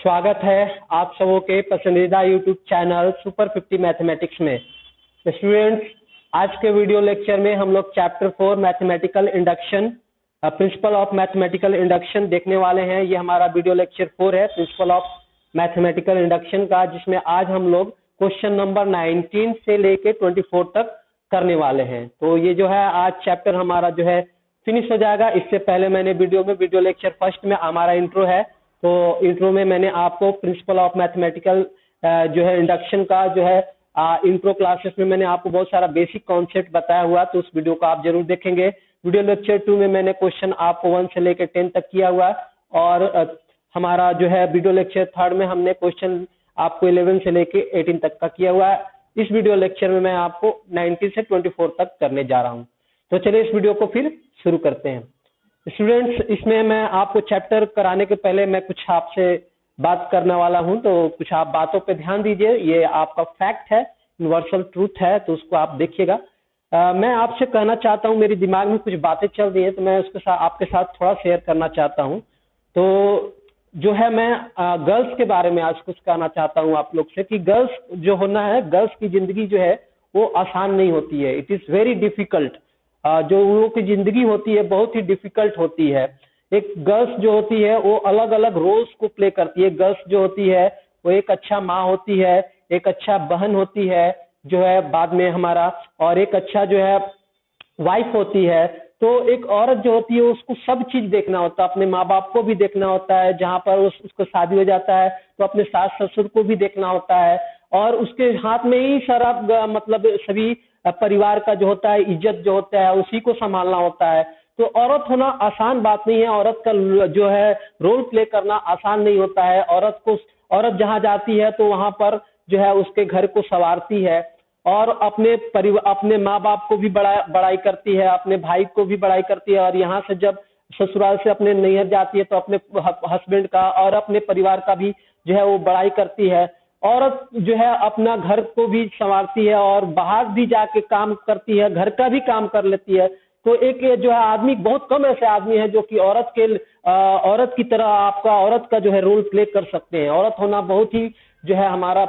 स्वागत है आप सबों के पसंदीदा यूट्यूब चैनल सुपर 50 मैथमेटिक्स में। स्टूडेंट्स, आज के वीडियो लेक्चर में हम लोग chapter 4 mathematical induction, principal of mathematical induction देखने वाले हैं। ये हमारा वीडियो लेक्चर 4 है प्रिंसिपल ऑफ मैथमेटिकल इंडक्शन का, जिसमें आज हम लोग क्वेश्चन नंबर 19 से लेके 24 तक करने वाले हैं। तो ये जो है आज चैप्टर हमारा जो है फिनिश हो जाएगा। इससे पहले मैंने वीडियो लेक्चर फर्स्ट में हमारा इंट्रो है, तो इंट्रो में मैंने आपको प्रिंसिपल ऑफ मैथमेटिकल जो है इंडक्शन का जो है इंट्रो क्लासेस में मैंने आपको बहुत सारा बेसिक कॉन्सेप्ट बताया हुआ, तो उस वीडियो को आप जरूर देखेंगे। वीडियो लेक्चर 2 में मैंने क्वेश्चन आपको 1 से लेकर 10 तक किया हुआ है, और हमारा जो है वीडियो लेक्चर 3 में हमने क्वेश्चन आपको 11 से लेकर 18 तक का किया हुआ है। इस वीडियो लेक्चर में मैं आपको 19 से 24 तक करने जा रहा हूँ। तो चलिए इस वीडियो को फिर शुरू करते हैं। स्टूडेंट्स, इसमें मैं आपको चैप्टर कराने के पहले मैं कुछ आपसे बात करने वाला हूं, तो कुछ आप बातों पे ध्यान दीजिए। ये आपका फैक्ट है, यूनिवर्सल ट्रूथ है, तो उसको आप देखिएगा। मैं आपसे कहना चाहता हूं, मेरे दिमाग में कुछ बातें चल रही है, तो मैं उसके साथ आपके साथ थोड़ा शेयर करना चाहता हूं। तो जो है मैं गर्ल्स के बारे में आज कुछ कहना चाहता हूं आप लोग से, कि गर्ल्स जो होना है, गर्ल्स की जिंदगी जो है वो आसान नहीं होती है। It is very difficult. जो उन लोगों की जिंदगी होती है बहुत ही डिफिकल्ट होती है। एक गर्ल्स जो होती है वो अलग अलग रोल्स को प्ले करती है। गर्ल्स जो होती है वो एक अच्छा माँ होती है, एक अच्छा बहन होती है जो है बाद में हमारा, और एक अच्छा जो है वाइफ होती है। तो एक औरत जो होती है उसको सब चीज देखना होता है, अपने माँ बाप को भी देखना होता है, जहाँ पर उसको शादी हो जाता है तो अपने सास ससुर को भी देखना होता है, और उसके हाथ में ही सारा मतलब सभी परिवार का जो होता है इज्जत जो होता है उसी को संभालना होता है। तो औरत होना आसान बात नहीं है, औरत का जो है रोल प्ले करना आसान नहीं होता है। औरत जहाँ जाती है तो वहां पर जो है उसके घर को संवारती है, और अपने माँ बाप को भी बड़ाई करती है, अपने भाई को भी बड़ाई करती है, और यहाँ से जब ससुराल से अपने नैहर जाती है तो अपने हस्बैंड का और अपने परिवार का भी जो है वो बड़ाई करती है। औरत जो है अपना घर को भी संवारती है और बाहर भी जाके काम करती है, घर का भी काम कर लेती है। तो एक जो है आदमी, बहुत कम ऐसे आदमी है जो कि औरत की तरह आपका औरत का जो है रोल प्ले कर सकते हैं। औरत होना बहुत ही जो है हमारा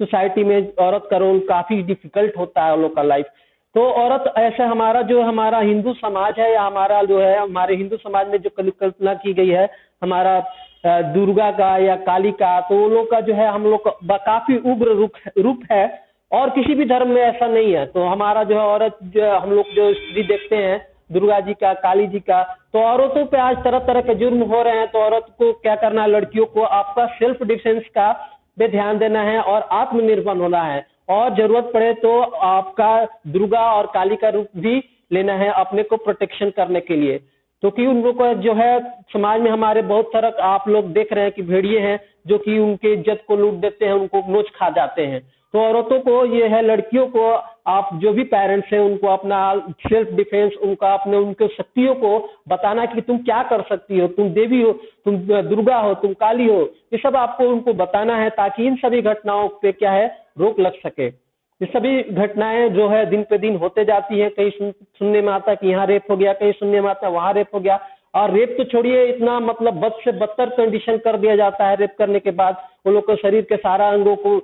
सोसाइटी में औरत का रोल काफी डिफिकल्ट होता है लोग का लाइफ। तो औरत ऐसे हमारा हिंदू समाज है, या हमारा जो है हमारे हिंदू समाज में जो कल्पना की गई है हमारा दुर्गा का या काली का, तो वो लोग का जो है हम लोग काफी उग्र रूप है, और किसी भी धर्म में ऐसा नहीं है। तो हमारा जो है औरत जो हम लोग जो स्त्री देखते हैं दुर्गा जी का, काली जी का, तो औरतों पे आज तरह तरह के जुर्म हो रहे हैं। तो औरत को क्या करना है, लड़कियों को आपका सेल्फ डिफेंस का पे ध्यान देना है और आत्मनिर्भर होना है, और जरूरत पड़े तो आपका दुर्गा और काली का रूप भी लेना है अपने को प्रोटेक्शन करने के लिए। तो कि उन लोग को जो है समाज में हमारे बहुत सारा आप लोग देख रहे हैं कि भेड़िए हैं जो कि उनके इज्जत को लूट देते हैं, उनको नोच खा जाते हैं। तो औरतों को ये है, लड़कियों को आप जो भी पेरेंट्स हैं उनको अपना सेल्फ डिफेंस, उनके शक्तियों को बताना कि तुम क्या कर सकती हो, तुम देवी हो, तुम दुर्गा हो, तुम काली हो, ये सब आपको उनको बताना है, ताकि इन सभी घटनाओं पे क्या है रोक लग सके। ये सभी घटनाएं जो है दिन पे दिन होते जाती है। कहीं सुनने में आता है कि यहाँ रेप हो गया, कहीं सुनने में आता है वहां रेप हो गया, और रेप तो छोड़िए, इतना मतलब बद से बदतर कंडीशन कर दिया जाता है। रेप करने के बाद वो लोग को शरीर के सारा अंगों को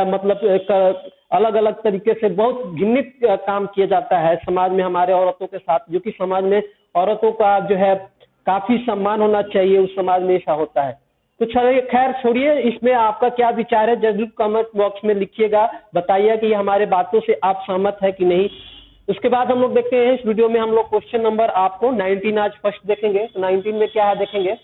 मतलब अलग अलग तरीके से बहुत घृणित काम किया जाता है समाज में हमारे औरतों के साथ, जो कि समाज में औरतों का जो है काफी सम्मान होना चाहिए, उस समाज में ऐसा होता है। तो चलिए खैर छोड़िए, इसमें आपका क्या विचार है जरूर कमेंट बॉक्स में लिखिएगा, बताइए कि हमारे बातों से आप सहमत है कि नहीं। उसके बाद हम लोग देखते हैं इस वीडियो में हम लोग क्वेश्चन नंबर आपको 19 आज फर्स्ट देखेंगे। तो 19 में क्या है देखेंगे।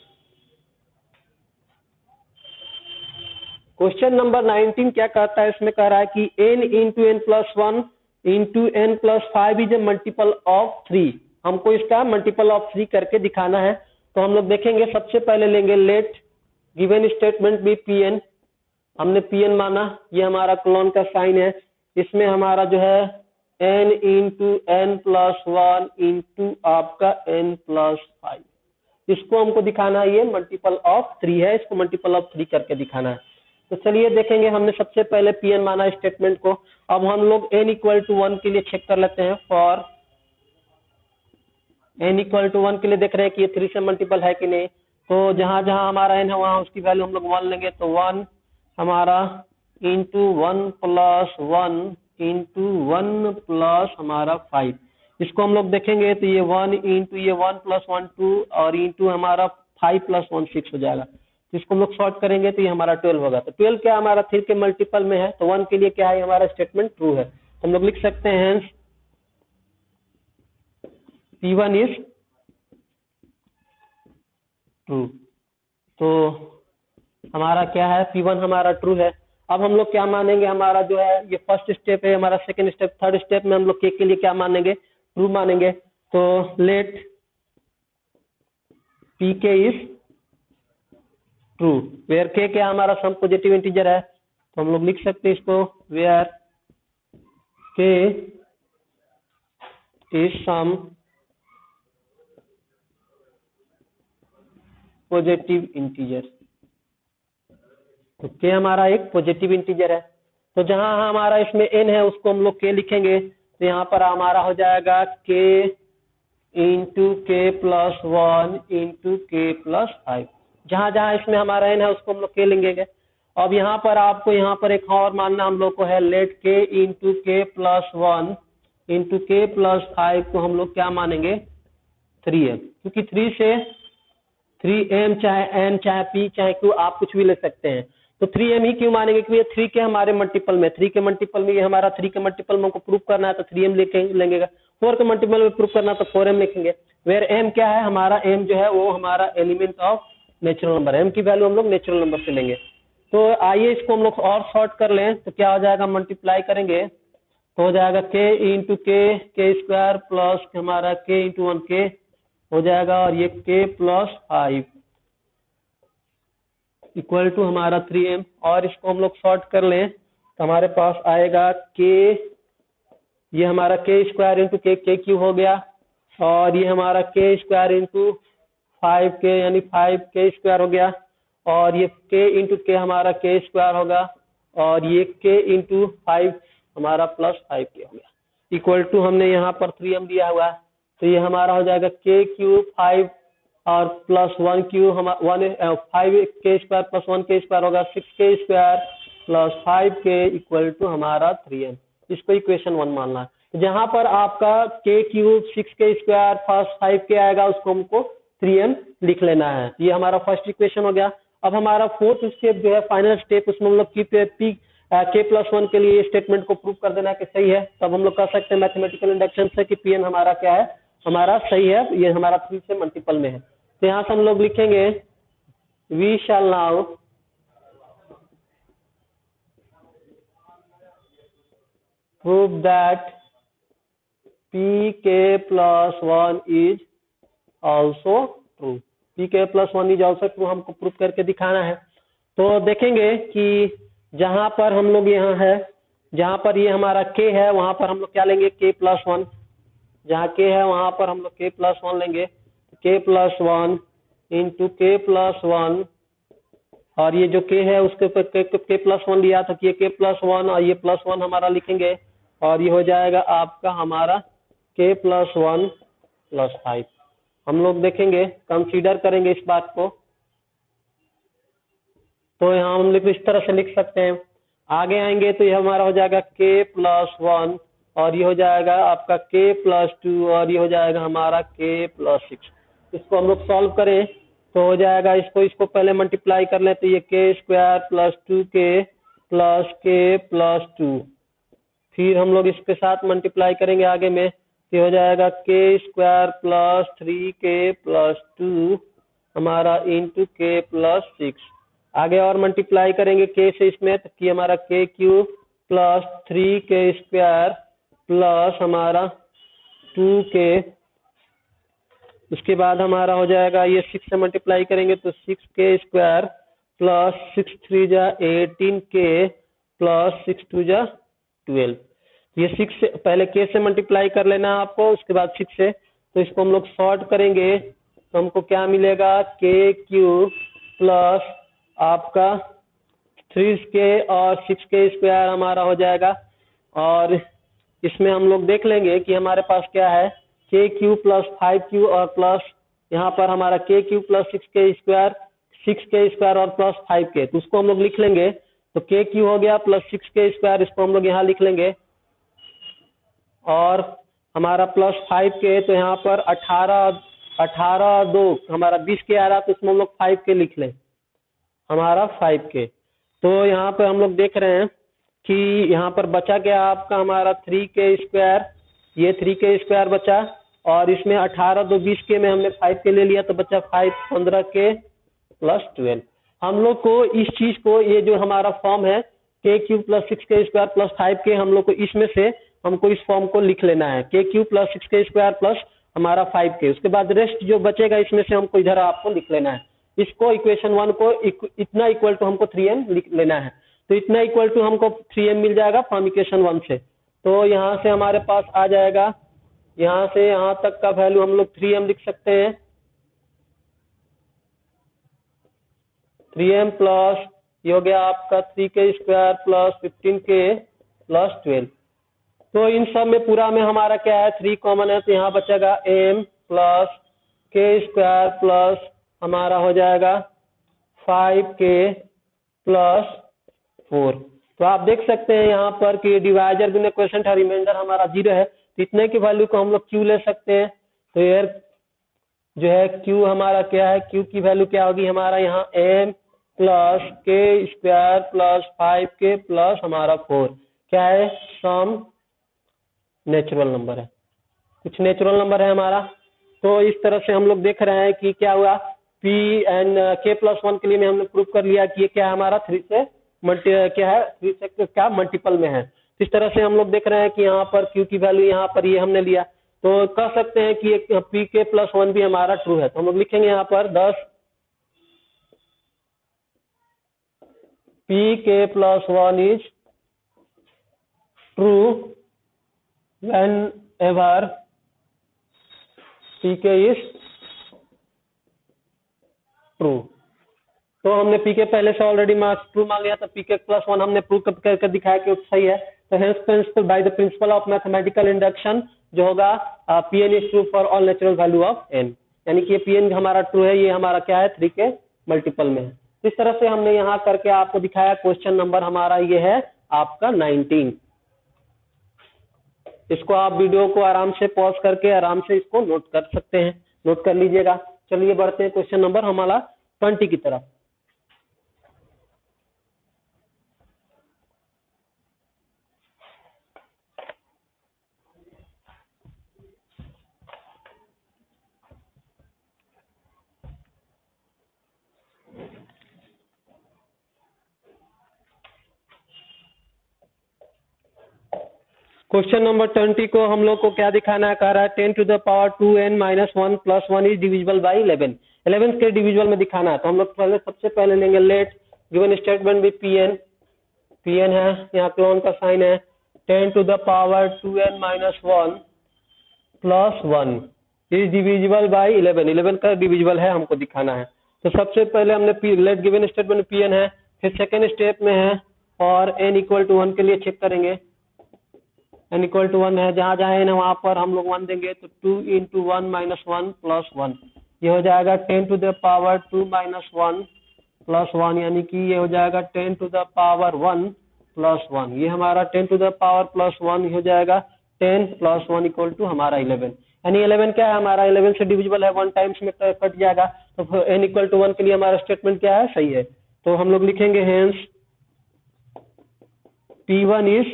क्वेश्चन नंबर 19 क्या कहता है, इसमें कह रहा है कि n into n plus 1 into n plus 5 is a multiple of 3। हमको इसका मल्टीपल ऑफ 3 करके दिखाना है। तो हम लोग देखेंगे, सबसे पहले लेंगे let given statement be P n. हमने पी एन माना, ये हमारा क्लोन का साइन है। इसमें हमारा जो है n into n plus 1 into आपका n प्लस 5, इसको हमको दिखाना है, ये मल्टीपल ऑफ 3 है, इसको मल्टीपल ऑफ 3 करके दिखाना है। तो चलिए देखेंगे, हमने सबसे पहले पी एन माना स्टेटमेंट को। अब हम लोग n इक्वल टू 1 के लिए चेक कर लेते हैं। फॉर n इक्वल टू 1 के लिए देख रहे हैं कि ये 3 से मल्टीपल है कि नहीं। तो जहाँ जहाँ हमारा n है वहाँ उसकी वैल्यू हम लोग 1 लेंगे, तो 1 हमारा इंटू 1 प्लस 1 इंटू 1 प्लस हमारा 5। इसको हम लोग देखेंगे तो ये 1 इंटू ये 1 प्लस 1 2 और इंटू हमारा 5 प्लस 1 6 हो जाएगा। तो इसको हम लोग सॉर्ट करेंगे तो ये हमारा 12 होगा। तो 12 क्या हमारा 3 के मल्टीपल में है, तो 1 के लिए क्या है हमारा स्टेटमेंट ट्रू है। तो हम लोग लिख सकते हैं P1 इज ट्रू। तो हमारा क्या है, P1 हमारा ट्रू है। अब हम लोग क्या मानेंगे, हमारा जो है ये फर्स्ट स्टेप है, हमारा सेकंड स्टेप, थर्ड स्टेप में हम लोग के लिए क्या मानेंगे, ट्रू मानेंगे। तो let Pk is true where k क्या हमारा सम पॉजिटिव इंटीजर है। तो हम लोग लिख सकते हैं इसको where k is some positive integer. तो के हमारा एक पॉजिटिव इंटीजर है। तो जहां हमारा इसमें n है उसको हम लोग के लिखेंगे, तो यहाँ पर हमारा हो जाएगा के इंटू के प्लस 1 इंटू के प्लस 5। जहां जहां इसमें हमारा n है उसको हम लोग के लेंगे। अब यहाँ पर आपको यहाँ पर एक और मानना हम लोग को है, लेट के इंटू के प्लस 1 इंटू के प्लस 5 को हम लोग क्या मानेंगे 3m, क्योंकि 3 से 3m चाहे n चाहे p चाहे q आप कुछ भी ले सकते हैं। तो 3m ही क्यों मानेंगे, क्योंकि ये 3 के हमारे मल्टीपल में, 3 के मल्टीपल में ये हमारा 3 के मल्टीपल में हमको प्रूफ करना है तो 3m लेंगे। 4 के मल्टीपल में प्रूफ करना तो 4m लिखेंगे। वेयर m क्या है हमारा, m जो है वो हमारा एलिमेंट ऑफ नेचुरल नंबर है, m की वैल्यू हम लोग नेचुरल नंबर से लेंगे। तो आइए इसको हम लोग और शॉर्ट कर लें, तो क्या हो जाएगा, मल्टीप्लाई करेंगे तो हो जाएगा k इंटू के स्क्वायर प्लस हमारा k इंटू 1 k हो जाएगा, और ये k प्लस 5 इक्वल टू हमारा 3m। और इसको हम लोग शॉर्ट कर लें तो हमारे पास आएगा k, ये हमारा k स्क्वायर इंटू के क्यू हो गया, और ये हमारा k स्क्वायर इंटू 5k यानी 5k स्क्वायर हो गया, और ये k इंटू के हमारा k स्क्वायर होगा, और ये k इंटू 5 हमारा प्लस 5k हो गया, इक्वल टू हमने यहाँ पर 3m दिया हुआ है। तो ये हमारा हो जाएगा k क्यूब 5 और plus 1 Q 5k square plus 1k square होगा 6k square plus 5k equal to हमारा 3m। इसको इक्वेशन 1 मानना है। तो जहां पर आपका k cube 6k square plus 5k आएगा उसको हमको 3m लिख लेना है। ये हमारा फर्स्ट इक्वेशन हो गया। अब हमारा फोर्थ स्टेप जो है फाइनल स्टेप, उसमें हम लोग k प्लस 1 के लिए स्टेटमेंट को प्रूव कर देना कि सही है। तब हम लोग कर सकते हैं मैथमेटिकल इंडक्शन से कि Pn हमारा क्या है, हमारा सही है, ये हमारा 3 से मल्टीपल में है। तो यहाँ से हम लोग लिखेंगे we shall now prove that Pk plus 1 is also true. Pk plus 1 is also true हमको प्रूव करके दिखाना है। तो देखेंगे कि जहां पर हम लोग यहाँ है, जहां पर ये हमारा k है वहां पर हम लोग क्या लेंगे k प्लस 1, जहाँ k है वहां पर हम लोग k प्लस 1 लेंगे, k प्लस 1 इंटू के प्लस 1, और ये जो k है उसके ऊपर k प्लस 1 लिया तो ये k प्लस 1 और ये प्लस 1 हमारा लिखेंगे, और ये हो जाएगा आपका हमारा k प्लस 1 प्लस 5। हम लोग देखेंगे, कंसीडर करेंगे इस बात को, तो यहाँ हम लोग इस तरह से लिख सकते हैं। आगे आएंगे तो ये हमारा हो जाएगा k प्लस 1 और ये हो जाएगा आपका k प्लस 2 और ये हो जाएगा हमारा k प्लस 6। इसको हम लोग सॉल्व करें तो हो जाएगा, इसको पहले मल्टीप्लाई कर लें तो ये k square plus 2k plus k plus 2, फिर हम लोग इसके साथ मल्टीप्लाई करेंगे आगे में, ये हो जाएगा k square plus 3k plus 2 हमारा इंटू k प्लस 6। आगे और मल्टीप्लाई करेंगे k से इसमें तो कि हमारा k cube plus 3k square plus हमारा 2k, उसके बाद हमारा हो जाएगा ये 6 से मल्टीप्लाई करेंगे तो 6k स्क्वायर प्लस 6 3 जा 18k प्लस 6 2 जा 12। ये 6 से पहले k से मल्टीप्लाई कर लेना है आपको, उसके बाद 6 से, तो इसको हम लोग सॉर्ट करेंगे तो हमको क्या मिलेगा, k क्यूब प्लस आपका 3k और 6k स्क्वायर हमारा हो जाएगा, और इसमें हम लोग देख लेंगे कि हमारे पास क्या है k क्यू प्लस 5q और प्लस यहाँ पर हमारा के क्यूब प्लस 6k² और प्लस 5k, तो उसको हम लोग लिख लेंगे। तो के क्यू हो गया प्लस 6k², इसको हम लोग यहाँ लिख लेंगे, और हमारा प्लस 5k, तो यहाँ पर 18 2 हमारा 20k आ रहा, तो इसमें हम लोग 5k लिख लें, हमारा 5k। तो यहाँ पर हम लोग देख रहे हैं कि यहाँ पर बचा क्या आपका हमारा 3k², ये 3k² बचा, और इसमें 18 2 20k में हमने 5k ले लिया, तो बचा 5 15k प्लस 12। हम लोग को इस चीज को, ये जो हमारा फॉर्म है के cube plus 6k² plus 5k, हम लोग को इसमें से हमको इस फॉर्म को लिख लेना है, के क्यूब प्लस 6k² प्लस हमारा 5k। उसके बाद रेस्ट जो बचेगा इसमें से हमको इधर आपको लिख लेना है। इसको इक्वेशन 1 को इतना इक्वल टू हमको 3m लिख लेना है। तो इतना इक्वल टू हमको 3m मिल जाएगा फ्रॉम इक्वेशन 1 से। तो यहाँ से हमारे पास आ जाएगा, यहाँ से यहाँ तक का वैल्यू हम लोग 3m लिख सकते हैं। 3m प्लस ये हो गया आपका 3k² प्लस 15k प्लस 12। तो इन सब में पूरा में हमारा क्या है, 3 कॉमन है, तो यहाँ बचेगा m प्लस k² प्लस हमारा हो जाएगा 5k प्लस 4। तो आप देख सकते हैं यहाँ पर कि डिवाइजर बिना क्वेश्चन था, रिमाइंडर हमारा 0 है, तो इतने की वैल्यू को हम लोग q ले सकते हैं। तो यार जो है q हमारा क्या है, q की वैल्यू क्या होगी हमारा यहाँ m plus k² plus 5k plus हमारा 4, क्या है, सम नेचुरल नंबर है, कुछ नेचुरल नंबर है हमारा। तो इस तरह से हम लोग देख रहे हैं कि क्या हुआ, p एंड k प्लस 1 के लिए हमने प्रूव कर लिया कि ये क्या है हमारा 3 से क्या मल्टीपल में है। इस तरह से हम लोग देख रहे हैं कि यहाँ पर q की वैल्यू यहाँ पर ये हमने लिया, तो कह सकते हैं कि pk प्लस 1 भी हमारा ट्रू है। तो हम लोग लिखेंगे यहाँ पर 10 pk plus 1 is true whenever pk is true. तो हमने pk पहले से ऑलरेडी ट्रू मान लिया, तो pk प्लस 1 हमने प्रूव करके दिखाया कि सही है। तो hence principal bye the principle of mathematical induction जो होगा pn is true for all natural value of n, यानी कि ये pn हमारा ट्रू है, ये हमारा क्या है 3 के मल्टीपल में है। इस तरह से हमने यहाँ करके आपको दिखाया। क्वेश्चन नंबर हमारा ये है आपका 19। इसको आप वीडियो को आराम से पॉज करके आराम से इसको नोट कर सकते हैं, नोट कर लीजिएगा। चलिए बढ़ते हैं क्वेश्चन नंबर हमारा 20 की तरफ। क्वेश्चन नंबर 20 को हम लोग को क्या दिखाना है, कह रहा है 10 to the power 2n minus 1 plus 1 is divisible by 11। 11 के डिविजिबल में दिखाना है। तो हम लोग पहले सबसे पहले लेंगे let given statement with pn है, यहाँ क्लोन का साइन है, 10 to the power 2n minus 1 plus 1 is divisible by 11। 11 का डिविजिबल है हमको दिखाना है। तो सबसे पहले हमने लेट गिवन स्टेटमेंट pn है, फिर सेकेंड स्टेप में है और n इक्वल टू 1 के लिए चेक करेंगे। n इक्वल टू 1 है, जहाँ जहाँ n है वहाँ पर हम लोग 1 देंगे, तो 2 इंटू 1 माइनस 1 प्लस 1 ये हो जाएगा 10 to the power 2 minus 1 plus 1, यानी कि ये हो जाएगा 10 टू द पावर 1 प्लस 1। ये हमारा 10 टू द पावर प्लस 1 हो जाएगा 10 प्लस 1 इक्वल टू हमारा 11। यानी 11 क्या है हमारा 11 से डिविजिबल है, 1 टाइम्स में कट जाएगा। तो n इक्वल टू 1 के लिए हमारा स्टेटमेंट क्या है, सही है। तो हम लोग लिखेंगे हेंस P1 इज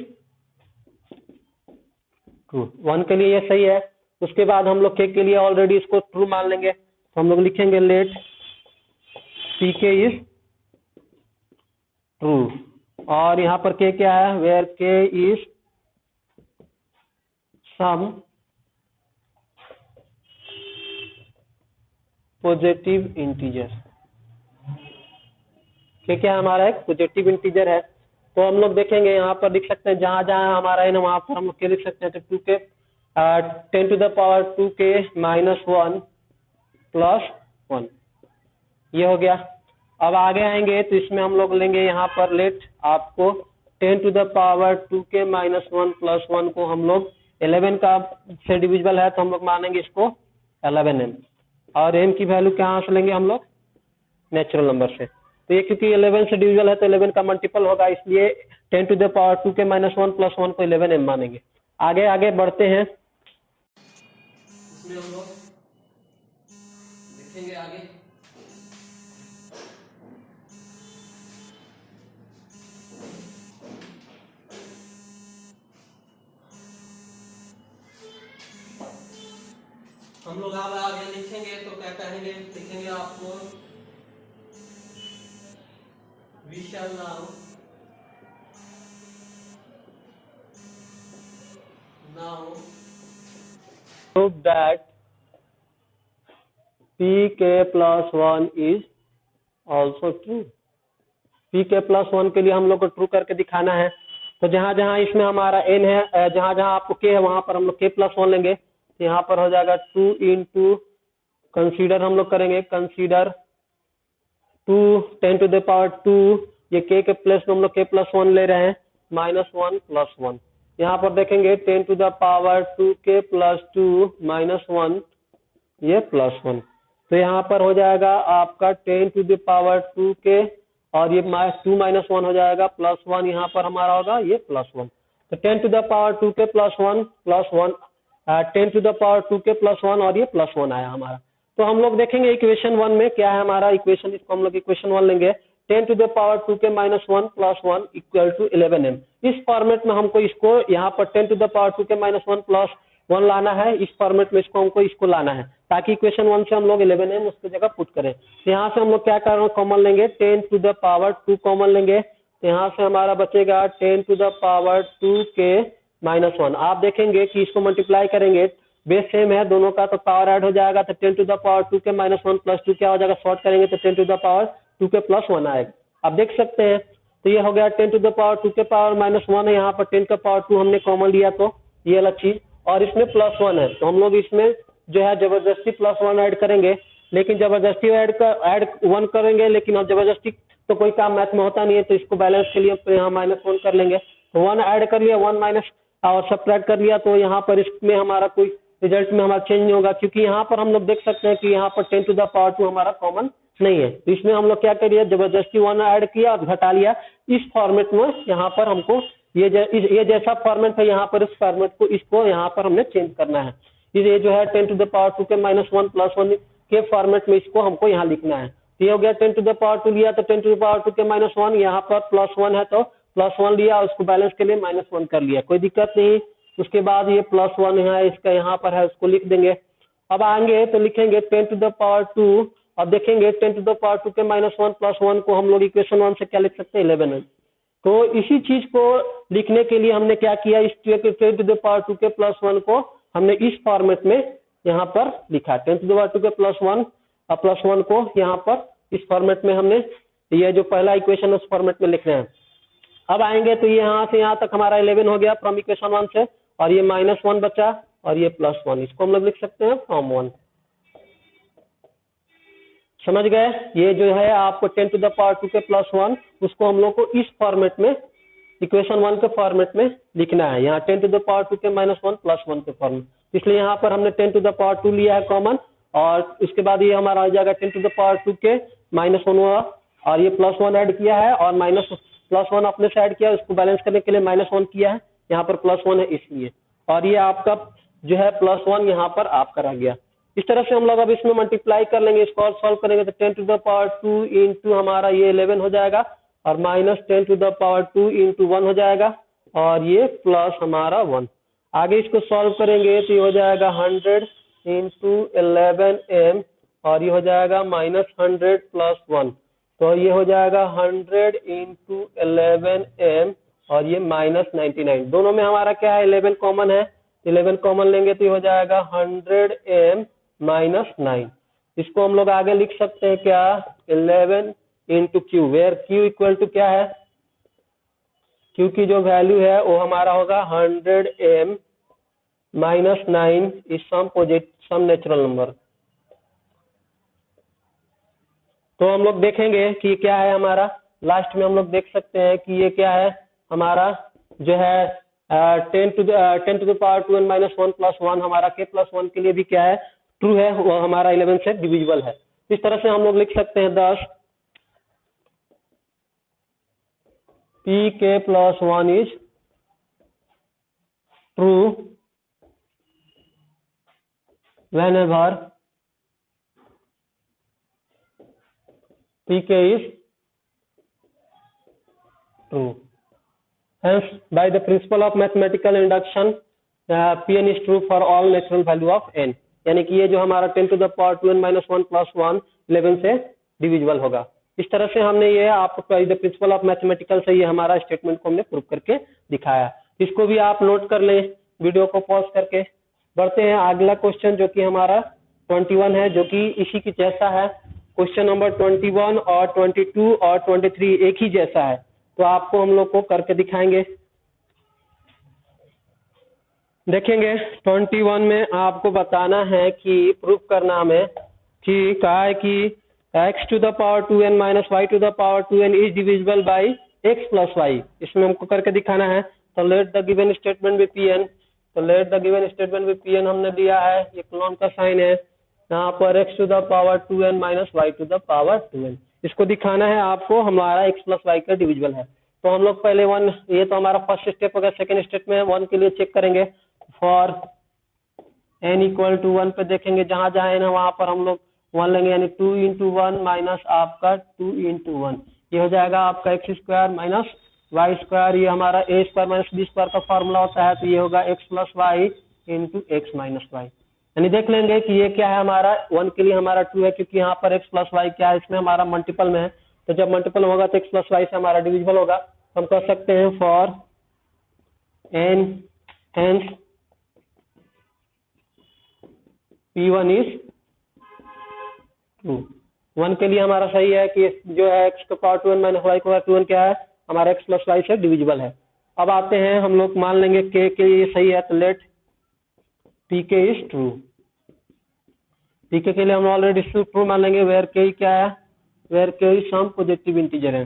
ट्रू, 1 के लिए ये सही है। उसके बाद हम लोग के लिए ऑलरेडी इसको ट्रू मान लेंगे, तो हम लोग लिखेंगे लेट pk इज ट्रू, और यहाँ पर k क्या है, where k is some positive integer. k क्या है हमारा एक पॉजिटिव इंटीजर है। तो हम लोग देखेंगे यहाँ पर लिख सकते हैं, जहां जहां हमारा है ना वहां पर हम लोग क्या लिख सकते हैं, तो 2k 10 to the power 2k minus 1 plus 1 ये हो गया। अब आगे आएंगे तो इसमें हम लोग लेंगे यहाँ पर लेट आपको 10 to the power 2k minus 1 plus 1 को हम लोग 11 का से डिविजिबल है, तो हम लोग मानेंगे इसको 11m। और m की वैल्यू कहाँ से लेंगे हम लोग, नेचुरल नंबर से। तो ये क्योंकि 11 से डिविजल है तो 11 का मल्टीपल होगा, इसलिए 10 टू द पावर 2 के -1 + 1 को 11m मानेंगे। आगे आगे बढ़ते हैं, इसमें हम लोग देखेंगे आगे। हम लोग अब आगे लिखेंगे तो क्या कहेंगे, लिखेंगे आपको we shall now prove that pk + 1 is also true। pk + 1 के लिए हम लोग को ट्रू करके दिखाना है। तो जहां जहां इसमें हमारा n है, जहां जहां आपको k है वहां पर हम लोग k + 1 लेंगे। तो यहाँ पर हो जाएगा 2 इंटू, कंसीडर हम लोग करेंगे, कंसीडर 2 10 टू द पावर 2, ये k के प्लेस में हम लोग k + 1 ले रहे हैं, -1 + 1। यहाँ पर देखेंगे 10 टू द पावर 2k + 2 -1, ये +1। तो यहाँ पर हो जाएगा आपका 10 टू द पावर 2k और ये 2 - 1 हो जाएगा +1, यहाँ पर हमारा होगा ये +1। तो 10 to the power 2k + 1 +1, 10 to the power 2k + 1 और ये +1 आया हमारा। तो हम लोग देखेंगे इक्वेशन 1 में क्या है हमारा इक्वेशन, इसको हम लोग इक्वेशन 1 लेंगे। 10 to the power 2k - 1 + 1 = 11m। इस फॉर्मेट में हमको इसको यहाँ पर 10 टू द पावर 2k - 1 + 1 लाना है, इस फॉर्मेट में इसको लाना है ताकि इक्वेशन 1 से हम लोग 11m उसकी जगह पुट करें। तो यहाँ से हम लोग क्या कर रहे हैं, कॉमन लेंगे, 10 टू द पावर 2 कॉमन लेंगे। तो यहाँ से हमारा बचेगा 10 टू द पावर 2k - 1। आप देखेंगे कि इसको मल्टीप्लाई करेंगे, बेस सेम है दोनों का, तो पावर ऐड हो जाएगा। तो 10 टू द पावर 2k - 1 + 2 क्या हो जाएगा, शॉर्ट करेंगे तो 10 टू द पावर 2k + 1 आएगा। आप देख सकते हैं, तो ये हो गया 10 to the power 2k power -1 है, यहाँ पर 10 का पावर 2 हमने कॉमन लिया तो ये अलग चीज, और इसमें +1 है तो हम लोग इसमें जो है जबरदस्ती +1 ऐड करेंगे। लेकिन जबरदस्ती ऐड 1 करेंगे, लेकिन अब जबरदस्ती तो कोई काम मैथ में होता नहीं है, तो इसको बैलेंस के लिए यहाँ -1 कर लेंगे। तो 1 ऐड कर लिया, 1 माइनस और सब्ट्रैक्ट कर लिया, तो यहाँ पर इसमें हमारा कोई रिजल्ट में हमारा चेंज नहीं होगा, क्योंकि यहाँ पर हम लोग देख सकते हैं कि यहाँ पर 10 टू द पावर 2 हमारा कॉमन नहीं है। तो इसमें हम लोग क्या करिए, जबरदस्ती 1 ऐड किया और घटा लिया। इस फॉर्मेट में यहाँ पर हमको ये जैसा फॉर्मेट है यहाँ पर, इस फॉर्मेट को इसको यहाँ पर हमने चेंज करना है। ये जो है 10 टू द पावर 2k - 1 + 1 के फॉर्मेट में इसको हमको यहाँ लिखना है। तो ये हो गया 10 टू द पावर 2 लिया, तो 10 टू द पावर 2k - 1, यहाँ पर +1 है तो +1 लिया, उसको बैलेंस के लिए -1 कर लिया, कोई दिक्कत नहीं। उसके बाद ये +1 है, इसका यहाँ पर है, उसको लिख देंगे। अब आएंगे तो लिखेंगे 10 टू द पावर 2, अब देखेंगे 10 टू द पावर 2k - 1 + 1 को हम लोग इक्वेशन 1 से क्या लिख सकते हैं, 11। तो इसी चीज को लिखने के लिए हमने क्या किया, इस 10 टू द पावर 2k + 1 को हमने इस फॉर्मेट में यहाँ पर लिखा। 10 टू द पावर 2k + 1 और +1 को यहाँ पर इस फॉर्मेट में हमने, ये जो पहला इक्वेशन उस फॉर्मेट में लिख रहे हैं। अब आएंगे तो ये यहाँ से यहाँ तक हमारा 11 हो गया फ्रॉम इक्वेशन 1 से, और ये -1 बचा और ये +1, इसको हम लोग लिख सकते हैं फ्रॉम 1। समझ गए, ये जो है आपको 10 टू द पावर 2k + 1 उसको हम लोग को इस फॉर्मेट में इक्वेशन 1 के फॉर्मेट में लिखना है। यहाँ 10 टू द पावर 2k - 1 + 1 के फॉर्मेट, इसलिए यहाँ पर हमने 10 टू द पावर 2 लिया है कॉमन, और उसके बाद ये हमारा आ जाएगा 10 टू द पावर 2k - 1 हुआ, और ये +1 ऐड किया है और +1 अपने से ऐड किया, उसको बैलेंस करने के लिए -1 किया है, यहाँ पर +1 है इसलिए, और ये आपका जो है +1 यहाँ पर आपका रह गया। इस तरह से हम लोग अब इसमें मल्टीप्लाई कर लेंगे, इसको और सॉल्व करेंगे तो 10 टू द पावर 2 इंटू हमारा ये 11 हो जाएगा, और -10 टू द पावर 2 इंटू 1 हो जाएगा, और ये प्लस हमारा 1। आगे इसको सॉल्व करेंगे तो ये हो जाएगा 100 इंटू 11m, और ये हो जाएगा -100 + 1, तो ये हो जाएगा 100 इंटू 11m, और ये -99। दोनों में हमारा क्या है, 11 कॉमन है, 11 कॉमन लेंगे तो ये हो जाएगा 100m - 9। इसको हम लोग आगे लिख सकते हैं क्या, 11 into q, where q equal to क्या है, क्यू की जो वैल्यू है वो हमारा होगा 100m - 9 is some natural number. तो हम लोग देखेंगे कि क्या है हमारा, लास्ट में हम लोग देख सकते हैं कि ये क्या है हमारा जो है 10 टू द पावर 2n - 1 + 1 हमारा k + 1 के लिए भी क्या है ट्रू है वो हमारा 11 से डिविजिबल है। इस तरह से हम लोग लिख सकते हैं 10 pk plus 1 is true whenever pk is true. Hence, by the principle of mathematical induction, Pn is true for all natural value of n. यानी कि ये जो हमारा 10 to the power 2n minus 1 plus 1 11 से डिविजिबल होगा। इस तरह से हमने ये आपको द प्रिंसिपल ऑफ मैथमेटिकल से ये हमारा स्टेटमेंट को हमने प्रूव करके दिखाया। इसको भी आप नोट कर लें वीडियो को पॉज करके। बढ़ते हैं अगला क्वेश्चन जो कि हमारा 21 है, जो कि इसी की जैसा है। क्वेश्चन नंबर 21 और 22 और 23 एक ही जैसा है, तो आपको हम लोग को करके दिखाएंगे। देखेंगे 21 में आपको बताना है कि प्रूफ करना हमें कि कहा है कि x to the power 2n minus y to the power 2n is divisible by x plus y। इसमें हमको करके दिखाना है। तो let the given statement with pn, तो let the given statement with pn हमने दिया है, ये क्लोन का साइन है। यहाँ पर x to the power 2n minus y to the power 2n, इसको दिखाना है आपको हमारा x plus y का डिविजिबल है। तो हम लोग पहले 1, ये तो हमारा फर्स्ट स्टेप होगा। सेकेंड स्टेप में 1 के लिए चेक करेंगे। फॉर n इक्वल टू 1 पे देखेंगे, जहां जहां n है वहां पर हम लोग 1 लेंगे, यानी 2 इंटू 1 माइनस आपका 2 इंटू 1, ये हो जाएगा आपका x square minus y square. ये हमारा a square minus b square का फॉर्मूला होता है, तो ये होगा x plus y into x minus y. यानी देख लेंगे कि ये क्या है हमारा 1 के लिए हमारा 2 है, क्योंकि यहाँ पर एक्स प्लस वाई क्या है, इसमें हमारा मल्टीपल में है। तो जब मल्टीपल होगा तो एक्स प्लस वाई से हमारा डिविजिबल होगा। तो हम कह सकते हैं for n hence P1 is true. 1 के लिए हमारा सही है कि जो है x to power 2n minus y को 2n क्या है हमारा x प्लस वाई से डिविजिबल है। अब आते हैं हम लोग मान लेंगे k के लिए सही है, तो let pk is true. pk के लिए हम ऑलरेडी ट्रू मान लेंगे, वेयर k क्या है, where k is some positive integer है।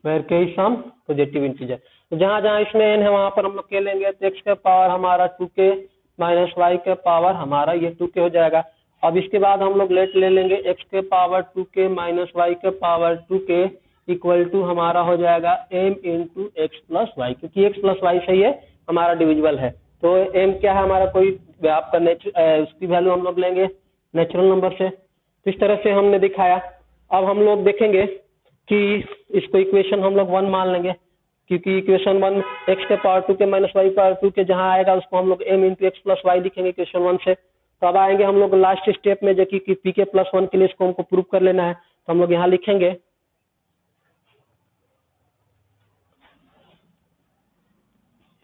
Where k is some positive integer. तो जहां जहां इसमें n है वहां पर हम लोग k लेंगे, तो x का पावर हमारा 2k माइनस y का पावर हमारा ये 2k हो जाएगा। अब इसके बाद हम लोग लेट ले लेंगे x के पावर 2k माइनस y के पावर 2k इक्वल टू हमारा हो जाएगा m into x plus y, क्योंकि x प्लस वाई सही है हमारा डिविजिबल है। तो m क्या है हमारा कोई आपका उसकी वैल्यू हम लोग लेंगे नेचुरल नंबर से। तो इस तरह से हमने दिखाया। अब हम लोग देखेंगे कि इसको इक्वेशन हम लोग 1 मान लेंगे, क्योंकि इक्वेशन 1 x के power 2k minus y power 2k जहां आएगा उसको हम लोग m into x plus y लिखेंगे इक्वेशन 1 से। तो अब आएंगे हम लोग लास्ट स्टेप में, जो कि pk प्लस 1 के लिए इसको हमको प्रूव कर लेना है। तो हम लोग यहाँ लिखेंगे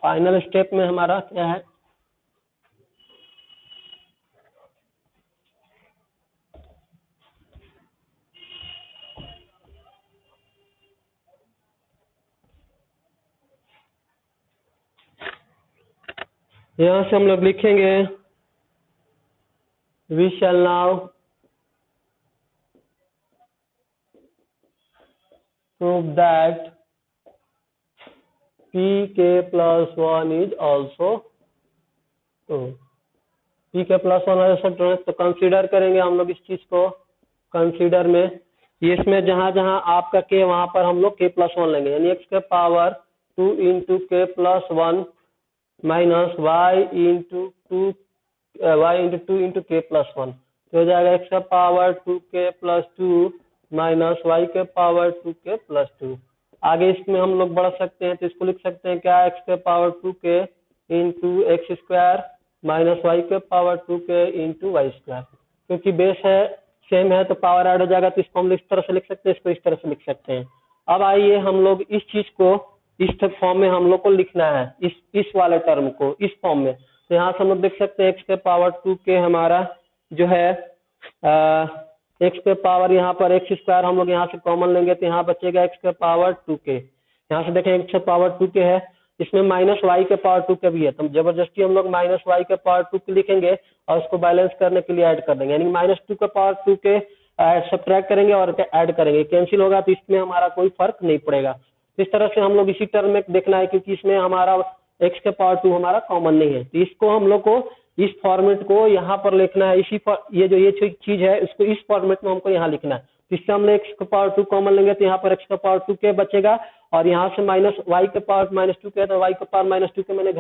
फाइनल स्टेप में हमारा क्या है, यहाँ से हम लोग लिखेंगे we shall now prove that pk plus 1 is also true। pk plus 1 also true, तो कंसीडर करेंगे हम लोग इस चीज को। कंसीडर में ये इसमें जहां जहां आपका k वहां पर हम लोग k प्लस 1 लेंगे, यानी x के power 2 into k plus 1 minus y into 2 into k plus 1, तो हो जाएगा x का power 2k plus 2 minus y के पावर 2k प्लस 2। आगे इसमें हम लोग बढ़ सकते हैं, तो इसको लिख सकते हैं क्या, x के power 2k into x square minus y के power 2k into y square. क्योंकि बेस है सेम है तो पावर ऐड हो जाएगा, तो इसको हम इस तरह से लिख सकते हैं, इसको इस तरह से लिख सकते हैं। अब आइए हम लोग इस चीज को इस फॉर्म में हम लोग को लिखना है, इस वाले टर्म को इस फॉर्म में। तो यहाँ से हम लोग देख सकते हैं x के पावर 2k हमारा जो है x के पावर यहाँ पर एक्स स्क्वायर हम लोग यहाँ से कॉमन लेंगे, तो यहाँ बचेगा x के पावर 2k। यहाँ से देखें x के पावर 2k है, इसमें माइनस वाई के पावर 2k भी है, तो जबरदस्ती हम लोग माइनस वाई के पावर 2k लिखेंगे और उसको बैलेंस करने के लिए ऐड कर देंगे, यानी माइनस 2 के पावर 2k सब्ट्रैक्ट करेंगे और ऐड करेंगे, कैंसिल होगा तो इसमें हमारा कोई फर्क नहीं पड़ेगा। इस तरह से हम लोग इसी टर्म में देखना है, क्योंकि इसमें हमारा x के पावर 2 हमारा कॉमन नहीं है, तो इसको हम लोग को इस फॉर्मेट को यहाँ पर लिखना है। ये जो चीज है इसको इस फॉर्मेट में हमको यहाँ लिखना है। तो इससे हम लोग x के पावर 2 कॉमन लेंगे तो यहाँ पर x के पावर 2 के बचेगा, और यहाँ से माइनस y के पावर -2 के, तो y के पावर -2 के मैंने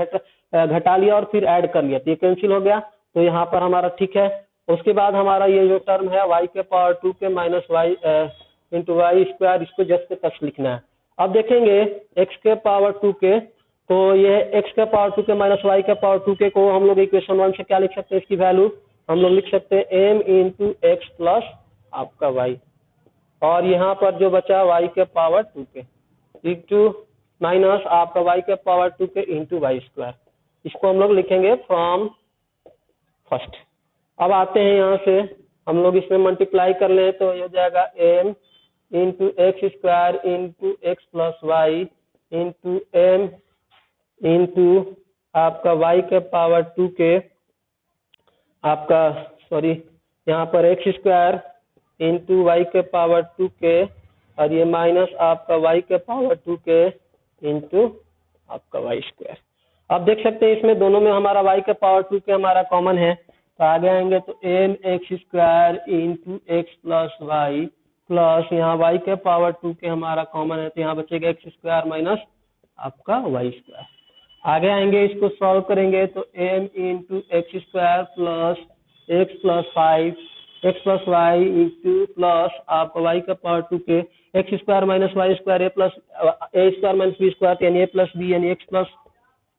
घटा लिया और फिर ऐड कर लिया, तो ये कैंसिल हो गया, तो यहाँ पर हमारा ठीक है। उसके बाद हमारा ये जो टर्म है y के पावर 2 के minus y into y square, इसको जस्ट के तस लिखना है। अब देखेंगे x के पावर 2 के, तो ये x के पावर 2 के माइनस वाई के पावर 2 के को हम लोग इक्वेशन 1 से क्या लिख सकते हैं, इसकी वैल्यू हम लोग लिख सकते हैं m इंटू एक्स प्लस आपका y, और यहाँ पर जो बचा y के पावर 2 के इंटू माइनस आपका y के पावर 2 के इंटू वाई स्क्वायर, इसको हम लोग लिखेंगे फ्रॉम फर्स्ट। अब आते हैं यहाँ से हम लोग इसमें मल्टीप्लाई कर लें तो ये हो जाएगा m into x square into x plus y into m into आपका y के पावर 2 के आपका यहाँ पर एक्स स्क्वायर इंटू वाई के पावर 2 के, और ये माइनस आपका y के पावर 2 के इंटू आपका वाई स्क्वायर। अब देख सकते हैं इसमें दोनों में हमारा y के पावर 2 के हमारा कॉमन है, तो आगे आएंगे तो m x square into x plus y plus यहाँ y के पावर 2 के हमारा कॉमन है, तो यहाँ बचेगा एक्स स्क्वायर माइनस आपका वाई स्क्वायर। आगे आएंगे इसको सॉल्व करेंगे तो m into x square plus x plus 5 x plus y into plus आपका y का पावर 2 के x square minus y square a plus a square minus b square, यानी ए प्लस बी यानी एक्स प्लस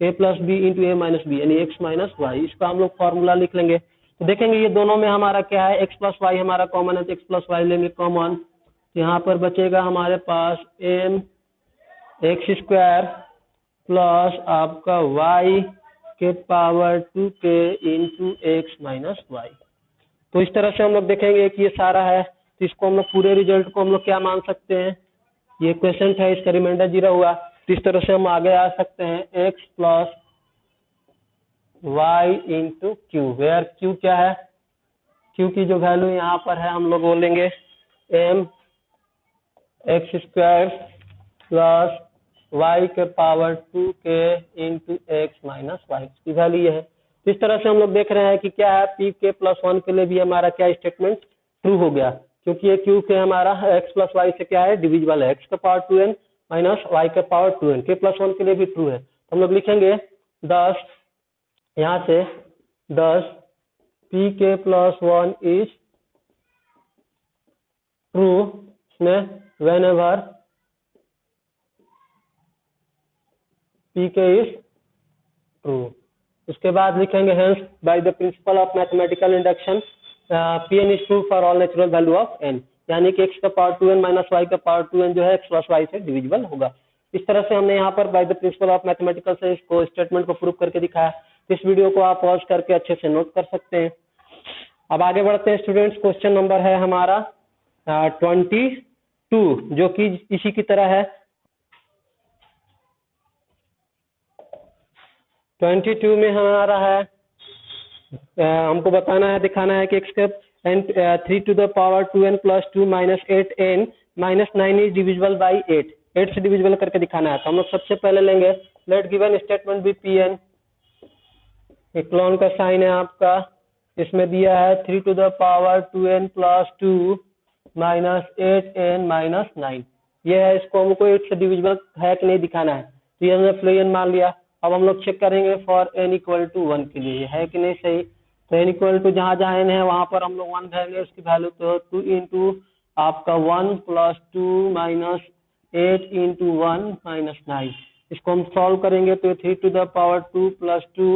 ए plus B into ए minus B यानी x minus Y. इसका हम लोग formula लिख लेंगे, तो देखेंगे ये दोनों में हमारा क्या है, एक्स प्लस वाई हमारा कॉमन है, तो एक्स प्लस वाई लेंगे कॉमन, तो यहाँ पर बचेगा हमारे पास एम एक्स स्क्वायर प्लस आपका y के पावर 2 के इंटू एक्स माइनस वाई। तो इस तरह से हम लोग देखेंगे कि ये सारा है, तो इसको हम लोग पूरे रिजल्ट को हम लोग क्या मान सकते हैं, ये क्वेश्चन है, इसका रिमाइंडर 0 हुआ, तो इस तरह से हम आगे आ सकते हैं x plus y into q, where q क्या है, क्यू की जो वैल्यू यहाँ पर है हम लोग बोलेंगे m x square plus y के पावर 2 के इंटू एक्स माइनस वाई की वैल्यू ये है। तो इस तरह से हम लोग देख रहे हैं कि क्या है, पी के प्लस 1 के लिए भी हमारा क्या स्टेटमेंट ट्रू हो गया, क्योंकि ये क्यू के हमारा एक्स प्लस वाई से क्या है, डिविजिबल है, एक्स के पावर 2n माइनस वाई के पावर 2n, के प्लस 1 के लिए भी ट्रू है। तो हम लोग लिखेंगे 10, यहाँ से 10 p k plus 1 is true इसमें whenever p k is true. उसके बाद लिखेंगे hence by the principle of mathematical induction p n is true for all natural value of n, यानी कि एक्स का पावर 2n माइनस वाई का power 2n जो है एक्स प्लस वाई से डिविजिबल होगा। इस तरह से हमने यहाँ पर by the principle of mathematical से इसको स्टेटमेंट को प्रूव करके दिखाया। इस वीडियो को आप पॉज करके अच्छे से नोट कर सकते हैं। अब आगे बढ़ते हैं स्टूडेंट्स, क्वेश्चन नंबर है हमारा 22, जो कि इसी की तरह है। 22 में हमारा है हमको बताना है, दिखाना है कि एक्स के 3 to the power 2n plus 2 minus 8n minus 9 is divisible by 8 से डिविजिबल करके दिखाना है। तो हम लोग सबसे पहले लेंगे let given statement be P n, इक्लोन का साइन है आपका, इसमें दिया है 3 to the power 2n plus 2 minus 8n minus 9, ये है, इसको हमको 8 से डिविजिबल है कि नहीं दिखाना है, तो ये हमने फ्लोएन मान लिया। अब हम लोग चेक करेंगे फॉर n इक्वल टू 1 के लिए है कि नहीं सही, तो n इक्वल टू जहाँ जहाँ n है वहाँ पर हम लोग 1 भरेंगे उसकी वैल्यू, तो 2 इंटू आपका 1 प्लस 2 माइनस 8 इंटू 1 माइनस 9, इसको हम सॉल्व करेंगे तो 3 to the power 2 प्लस 2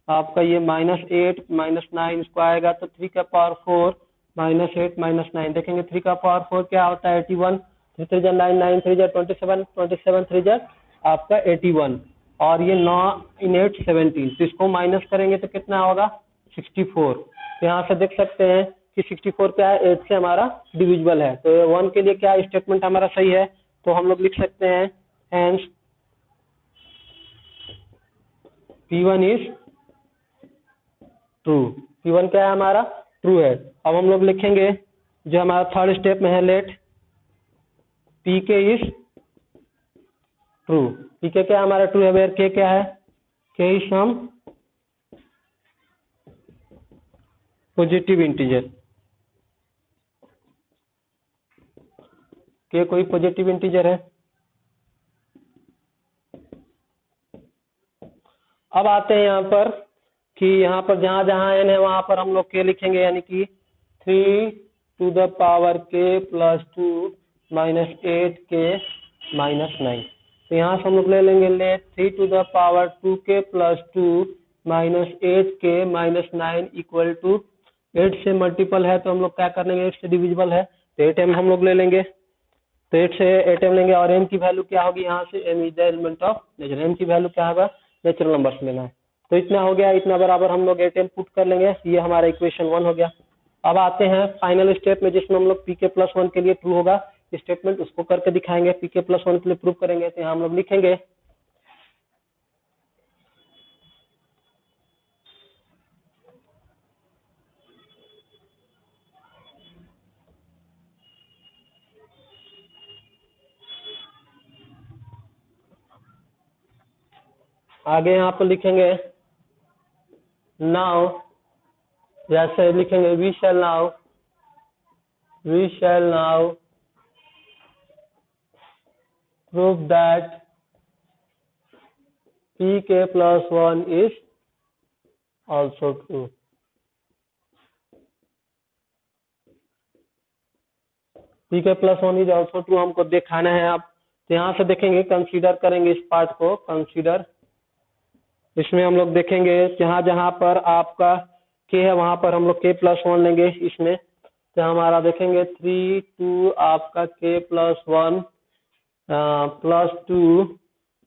आपका ये माइनस 8 माइनस 9, इसको आएगा तो 3 का पावर 4 माइनस 8 माइनस 9, देखेंगे 3 का पावर 4 क्या होता है 81, 3 3 9 9 3 27 27 3 आपका 81, और ये 9 इन 8 17, तो इसको माइनस करेंगे तो कितना होगा 64। तो यहाँ से देख सकते हैं कि 64 क्या है, 8 से हमारा डिविजिबल है, तो 1 के लिए क्या स्टेटमेंट हमारा सही है, तो हम लोग लिख सकते हैं hence P1 is true, P1 क्या है हमारा ट्रू है। अब हम लोग लिखेंगे जो हमारा थर्ड स्टेप में है, late p k is true. P के क्या हमारा ट्रू है, वेयर के क्या है, के इज सम पॉजिटिव इंटीजर, के कोई पॉजिटिव इंटीजर है। अब आते हैं यहाँ पर कि यहाँ पर जहां जहां एन है वहां पर हम लोग के लिखेंगे, यानी कि 3 to the power k plus 2 minus 8k minus 9। तो यहाँ से हम लोग ले लेंगे late 3 to the power 2k plus 2 minus 8k minus 9 equal to 8 से मल्टीपल है तो हम लोग क्या कर लेंगे, 8 से डिविजिबल है तो 8m हम लोग ले लेंगे। तो 8 से 8m लेंगे और m की वैल्यू क्या होगी, यहाँ से m is the element of nature, m की वैल्यू क्या होगा, नेचुरल नंबर्स लेना है। तो इतना हो गया, इतना बराबर हम लोग 8m पुट कर लेंगे, ये हमारा इक्वेशन 1 हो गया। अब आते हैं फाइनल स्टेप में जिसमें हम लोग pk प्लस 1 के लिए ट्रू होगा स्टेटमेंट, उसको करके दिखाएंगे। pk प्लस 1 के लिए प्रूव करेंगे तो यहाँ हम लोग लिखेंगे आगे यहाँ पर लिखेंगे नाउ, जैसे लिखेंगे we shall now prove that pk plus 1 is also true. pk plus 1 is also true हमको दिखाना है। आप तो यहाँ से देखेंगे, कंसीडर करेंगे इस पार्ट को, कंसीडर इसमें हम लोग देखेंगे जहां जहां पर आपका k है वहां पर हम लोग k प्लस 1 लेंगे इसमें। तो हमारा देखेंगे 3 2 आपका k plus 1 plus 2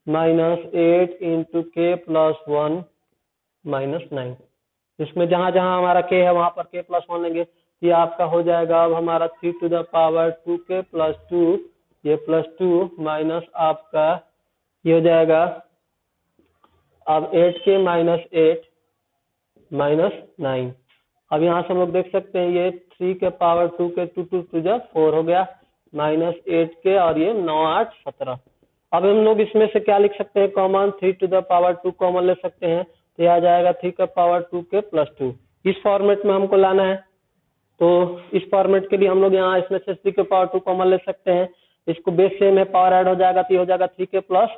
minus 8 into k plus 1 minus 9। इसमें जहां जहां हमारा k है वहां पर k प्लस 1 लेंगे। ये आपका हो जाएगा अब हमारा 3 to the power 2k plus 2, ये प्लस 2 माइनस आपका ये हो जाएगा अब 8k माइनस 8 माइनस 9। अब यहाँ से हम लोग देख सकते हैं ये 3 के पावर 2 के 2 2 2 जा 4 हो गया माइनस 8k और ये 9 8 17। अब हम लोग इसमें से क्या लिख सकते हैं, common 3 to the power 2 common ले सकते हैं तो यह आ जाएगा 3 का पावर 2k प्लस 2। इस फॉर्मेट में हमको लाना है तो इस फॉर्मेट के लिए हम लोग यहाँ इसमें से 3 के पावर 2 कॉमन ले सकते हैं। इसको बेस सेम है, पावर ऐड हो जाएगा तो ये हो जाएगा 3k प्लस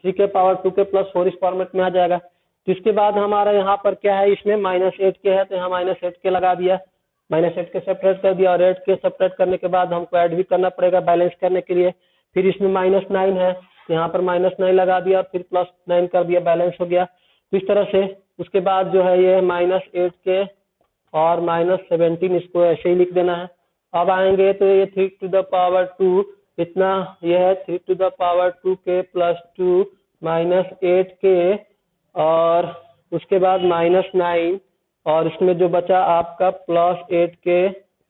3 के पावर 2k प्लस 4 इस फॉर्मेट में आ जाएगा। तो इसके बाद हमारा यहाँ पर क्या है, इसमें माइनस 8k है तो यहाँ माइनस 8k लगा दिया, माइनस 8k सेपरेट कर दिया और 8k सेपरेट करने के बाद हमको ऐड भी करना पड़ेगा बैलेंस करने के लिए। फिर इसमें माइनस 9 है तो यहाँ पर माइनस 9 लगा दिया और फिर प्लस 9 कर दिया, बैलेंस हो गया। तो इस तरह से उसके बाद जो है ये माइनस 8k और माइनस 17 इसको ऐसे ही लिख देना है। अब आएंगे तो ये 3 टू द पावर 2 इतना ये है 3 to the power 2k plus 2 minus 8k और उसके बाद माइनस 9 और इसमें जो बचा आपका प्लस 8k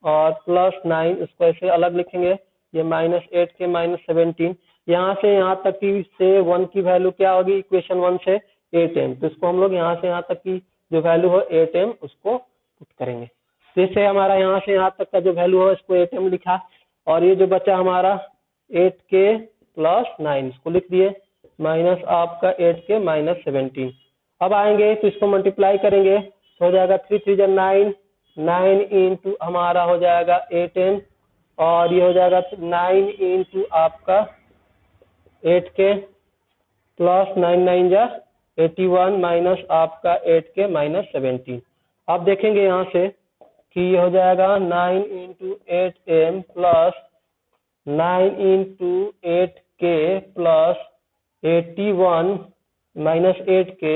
और प्लस 9 इसको ऐसे अलग लिखेंगे, ये माइनस 8k माइनस 17। यहाँ से यहाँ तक की से 1 की वैल्यू क्या होगी, इक्वेशन 1 से 8m, तो इसको हम लोग यहाँ से यहाँ तक की जो वैल्यू हो 8m उसको पुट करेंगे। जैसे हमारा यहाँ से यहाँ तक का जो वैल्यू हो इसको 8m लिखा और ये जो बचा हमारा 8k प्लस 9 इसको लिख दिए माइनस आपका 8k माइनस 17। अब आएंगे तो इसको मल्टीप्लाई करेंगे तो हो जाएगा 3 3 जा 9, 9 इंटू हमारा हो जाएगा 8m और ये हो जाएगा 9 इंटू आपका 8k प्लस 9 9 जा 81 माइनस आपका 8k माइनस 17। अब देखेंगे यहाँ से कि ये हो जाएगा 9 into 8m plus 9 into 8k plus 81 minus 8k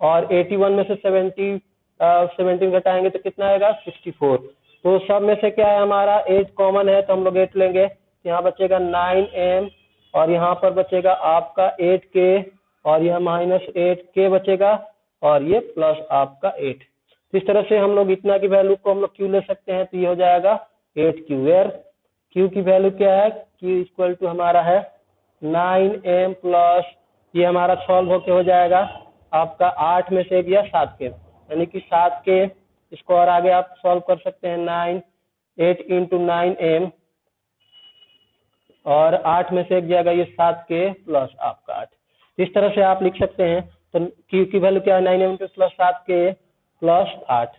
और 81 में से 17 घटाएंगे तो कितना आएगा 64। तो सब में से क्या है हमारा 8 कॉमन है तो हम लोग 8 लेंगे, यहाँ बचेगा 9m और यहाँ पर बचेगा आपका 8k और यह माइनस 8k बचेगा और ये प्लस आपका 8। इस तरह से हम लोग इतना की वैल्यू को हम लोग q ले सकते हैं तो ये हो जाएगा 8q, वेयर q की वैल्यू क्या है, q इक्वल टू हमारा है 9m प्लस ये हमारा सॉल्व होके हो जाएगा आपका 8 में से गया 7k, यानी कि 7k, इसको और आगे आप सॉल्व कर सकते हैं 9 8 इंटू 9m, और 8 में से एक जाएगा ये 7k प्लस आपका 8। इस तरह से आप लिख सकते हैं। तो Q की वैल्यू क्या है, 9m प्लस 7k प्लस 8।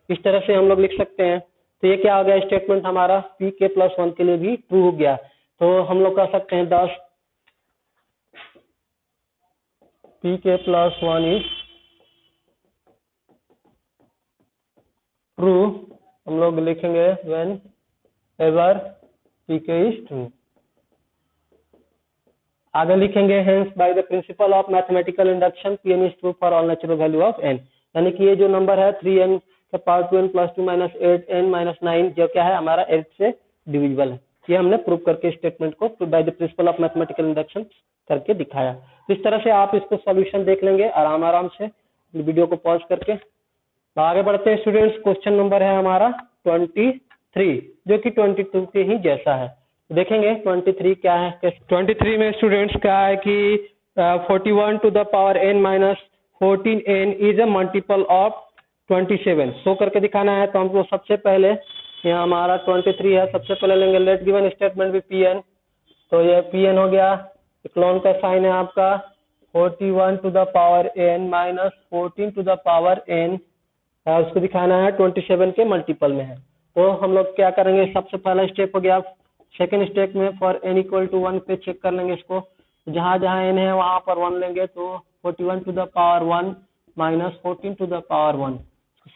इस तरह से हम लोग लिख सकते हैं। तो ये क्या हो गया, स्टेटमेंट हमारा pk प्लस 1 के लिए भी ट्रू हो गया। तो हम लोग कह सकते हैं 10 pk प्लस 1 इज ट्रू। हम लोग लिखेंगे when ever pk is true. आगे लिखेंगे hence by the principle of mathematical induction pn is true for all natural value of n। यानी कि ये जो नंबर है 3n का power 2n plus 2 minus 8n minus 9 जो क्या है हमारा 8 से डिविजिबल है। ये हमने प्रूव करके स्टेटमेंट को bye the principle of mathematical induction करके दिखाया। तो इस तरह से आप इसको सॉल्यूशन देख लेंगे आराम आराम से वीडियो को पॉज करके। तो आगे बढ़ते हैं स्टूडेंट्स। क्वेश्चन नंबर है हमारा 23 जो कि 22 के ही जैसा है। देखेंगे 23 क्या है। 23 में स्टूडेंट्स क्या है कि 41 to the power n minus 14n is a multiple of 27 show करके दिखाना है। तो हमको सबसे पहले यहाँ हमारा 23 है, सबसे पहले लेंगे लेट गिवन स्टेटमेंट भी pn। तो ये pn हो गया, क्लोन का साइन है आपका 41 to the power n minus 14 to the power n, उसको दिखाना है 27 के मल्टीपल में है। तो हम लोग क्या करेंगे, सबसे पहला स्टेप हो गया। सेकेंड स्टेप में फॉर n इक्वल टू 1 पे चेक कर लेंगे इसको। जहां जहां n है वहां पर 1 लेंगे। तो 41 to the power 1 minus 14 to the power 1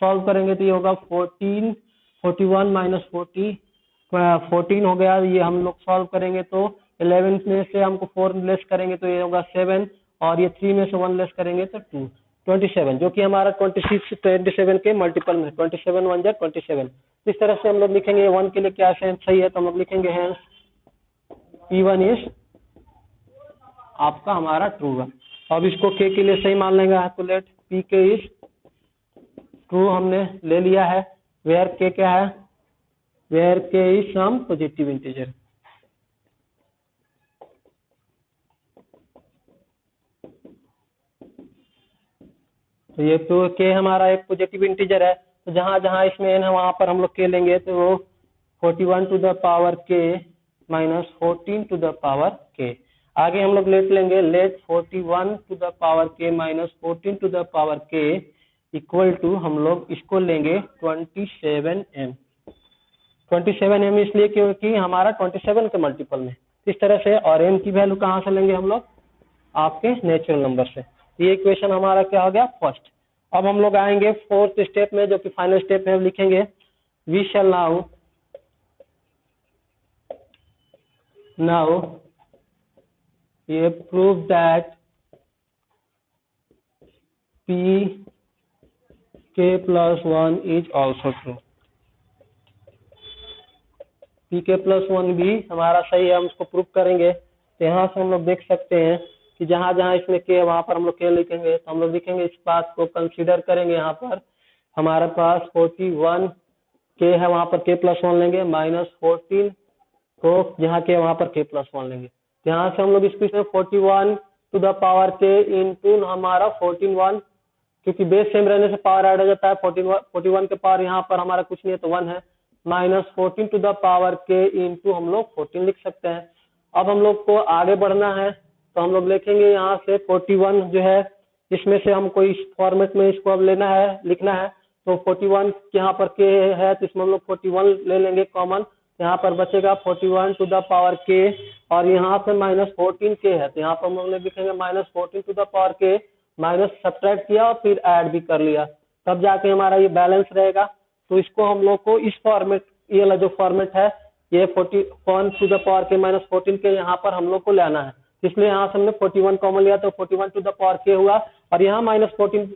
solve करेंगे तो ये होगा 41 माइनस 14 हो गया। ये हम लोग सॉल्व करेंगे तो 11 में से हमको 4 लेस करेंगे तो ये होगा 7, और ये 3 में से 1 लेस करेंगे तो 2, 27 जो कि हमारा 27 के मल्टीपल में 27 1 जा 27। इस तरह से हम लोग लिखेंगे 1 के लिए क्या सही है। तो हम लोग लिखेंगे हेंस P1 इज आपका हमारा ट्रू है। अब इसको k के लिए सही मान लेंगे। तो लेट pk इज ट्रू हमने ले लिया है। वेयर k क्या है, where k is some positive integer. तो ये तो k हमारा एक पॉजिटिव इंटीजर है। तो जहां जहां इसमें n है वहां पर हम लोग k लेंगे। तो वो 41 to the power k minus 14 to the power k। आगे हम लोग लेट लेंगे let 41 to the power k minus 14 to the power k equal to हम लोग इसको लेंगे 27m। 27m इसलिए क्योंकि हमारा 27 के मल्टीपल में। इस तरह से, और m की वैल्यू कहाँ से लेंगे हम लोग, आपके नेचुरल नंबर से। ये इक्वेशन हमारा क्या हो गया, फर्स्ट। अब हम लोग आएंगे फोर्थ स्टेप में जो कि फाइनल स्टेप में लिखेंगे वी शैल नाउ ये prove that pk plus 1 is also true. pk plus 1 भी हमारा सही है, हम उसको प्रूव करेंगे। तो यहाँ से हम लोग देख सकते हैं कि जहां जहां इसमें k है वहां पर हम लोग k लिखेंगे। तो हम लोग लिखेंगे इस बात को कंसीडर करेंगे। यहाँ पर हमारे पास 41 k है, वहां पर k प्लस 1 लेंगे, माइनस 14 को जहाँ k वहां पर k प्लस 1 लेंगे। यहाँ से हम लोग इसको इसमें 41 to the power k into हमारा 14 क्योंकि बेस सेम रहने से पावर ऐड हो जाता है। 41 के पावर यहाँ पर हमारा कुछ नहीं है तो 1 है, minus 14 to the power k into हम लोग 14 लिख सकते हैं। अब हम लोग को आगे बढ़ना है तो हम लोग लिखेंगे यहाँ से 41 जो है इसमें से हमको इस फॉर्मेट में इसको अब लेना है, लिखना है। तो 41 यहाँ पर k है तो इसमें हम लोग 41 ले लेंगे कॉमन। यहाँ पर बचेगा 41 टू द पावर k, और यहाँ पे माइनस 14 k है तो यहाँ पर हम लोग लिखेंगे minus 14 to the power k, minus subtract किया और फिर ऐड भी कर लिया, तब जाके हमारा ये बैलेंस रहेगा। तो इसको हम लोग को इस फॉर्मेट, ये वाला जो फॉर्मेट है ये 41 to the power k minus 14 के यहाँ पर हम लोग को लाना है। इसलिए यहाँ से हमने 41 कॉमन लिया तो 41 टू द पावर k हुआ, और यहाँ minus 14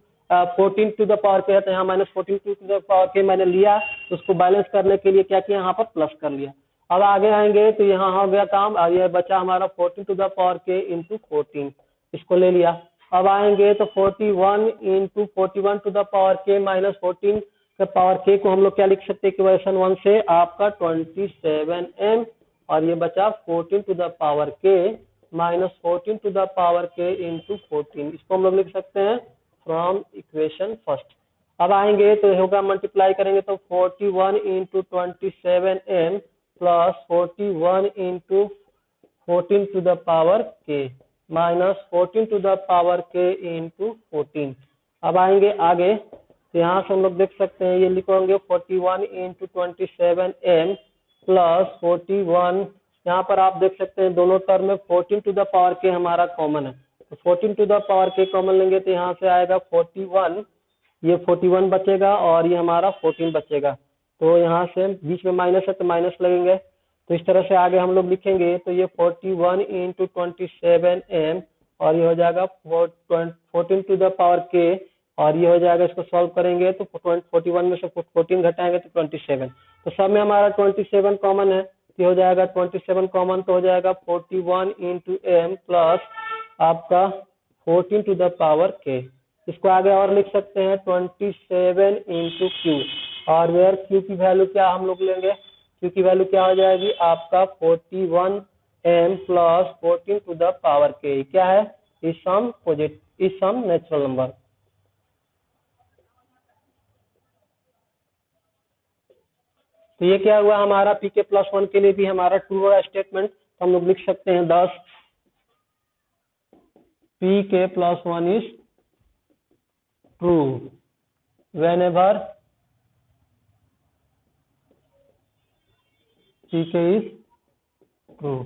to the power k है तो यहाँ minus 14 to the power k मैंने लिया। तो उसको बैलेंस करने के लिए क्या किया, यहाँ पर प्लस कर लिया। अब आगे आएंगे तो यहाँ हो गया काम, ये बचा हमारा 14 to the power k into 14, इसको ले लिया। अब आएंगे तो 41 into 41 to the power k minus 14 के पावर k को हम लोग क्या लिख सकते हैं इक्वेशन 1 से, आपका 27m, और ये बचा 14 to the power k minus 14 to the power k into 14। इसको हम लोग लिख सकते हैं फ्रॉम इक्वेशन फर्स्ट। अब आएंगे तो होगा मल्टीप्लाई करेंगे तो 41 into 27m plus 41 into 14 to the power k minus 14 to the power k into 14। अब आएंगे आगे तो यहाँ से हम लोग देख सकते हैं ये लिखोगे 41 इंटू 27m प्लस 41, यहाँ पर आप देख सकते हैं दोनों टर्म में 14 टू द पावर के हमारा कॉमन है, तो 14 टू द पावर के कॉमन लेंगे तो यहाँ से आएगा 41, ये 41 बचेगा और ये हमारा 14 बचेगा, तो यहाँ से बीच में माइनस है तो माइनस लगेंगे। तो इस तरह से आगे हम लोग लिखेंगे तो ये 41 इंटू 27m और ये हो जाएगा 14 टू द पावर के और ये हो जाएगा, इसको सॉल्व करेंगे तो 41 में से 14 घटाएंगे तो 27, तो सब में हमारा 27 कॉमन है, ये हो जाएगा 27 कॉमन तो हो जाएगा 41 इंटू एम प्लस आपका 14 टू द पावर के। इसको आगे और लिख सकते हैं 27 इंटू क्यू, और वेयर क्यू की वैल्यू क्या हम लोग लेंगे, क्यू की वैल्यू क्या हो जाएगी आपका 41 m plus 14 to the power k, क्या है इज सम नेचुरल नंबर। तो ये क्या हुआ हमारा पी के प्लस 1 के लिए भी हमारा ट्रू होगा स्टेटमेंट, तो हम लोग लिख सकते हैं 10 p k plus 1 is true whenever p k is true.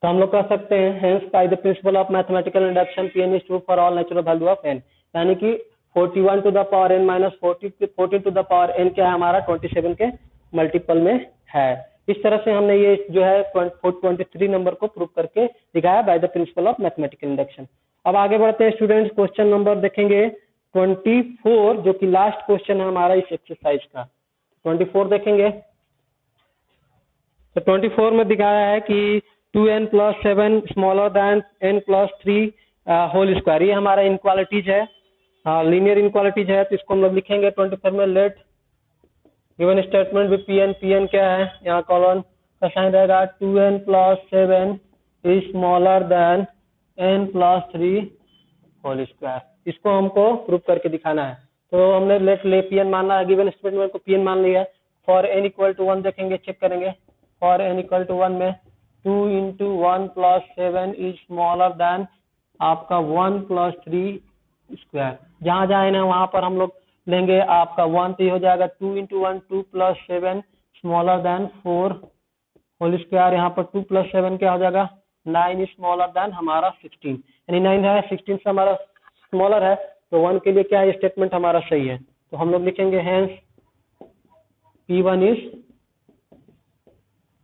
तो हम लोग कह सकते हैं hence by the principle of mathematical induction p n is true for all natural value of n, यानी कि 41 to the power n minus 14 to the power n क्या है हमारा 27 के मल्टीपल में है। इस तरह से हमने ये जो है 23 नंबर को प्रूव करके दिखाया bye the principle of mathematical induction. अब आगे बढ़ते हैं स्टूडेंट्स, क्वेश्चन नंबर देखेंगे 24 जो कि लास्ट क्वेश्चन है हमारा इस एक्सरसाइज का। 24 देखेंगे तो 24 में दिखाया है कि 2n plus 7 smaller than n plus 3 whole square, ये हमारा इनक्वालिटीज है, लीनियर इनक्वालिटीज है, तो इसको हम लोग लिखेंगे 24 में let given statement with p n क्या है, यहाँ कॉलन का साइन रहेगा 2n plus 7 is smaller than n plus 3 whole square, इसको हमको प्रूव करके दिखाना है। तो हमने लेट ले पी एन मानना है, गिवन स्टेटमेंट को पी एन मान लिया। फॉर n इक्वल टू 1 देखेंगे, चेक करेंगे, फॉर n इक्वल टू 1 में 2 into 1 plus 7 is smaller then आपका 1 प्लस 3 स्क्वायर, जहाँ जहाँ ना वहाँ पर हम लोग लेंगे आपका 1, तो ये हो जाएगा 2 into 1 2 plus 7 smaller than 4 whole square, यहाँ पर 2 प्लस 7 क्या हो जाएगा 9 इज स्मॉलर देन हमारा 16, यानी 9 है 16 से हमारा स्मॉलर है, तो 1 के लिए क्या है स्टेटमेंट हमारा सही है, तो हम लोग लिखेंगे हेंस P1 इज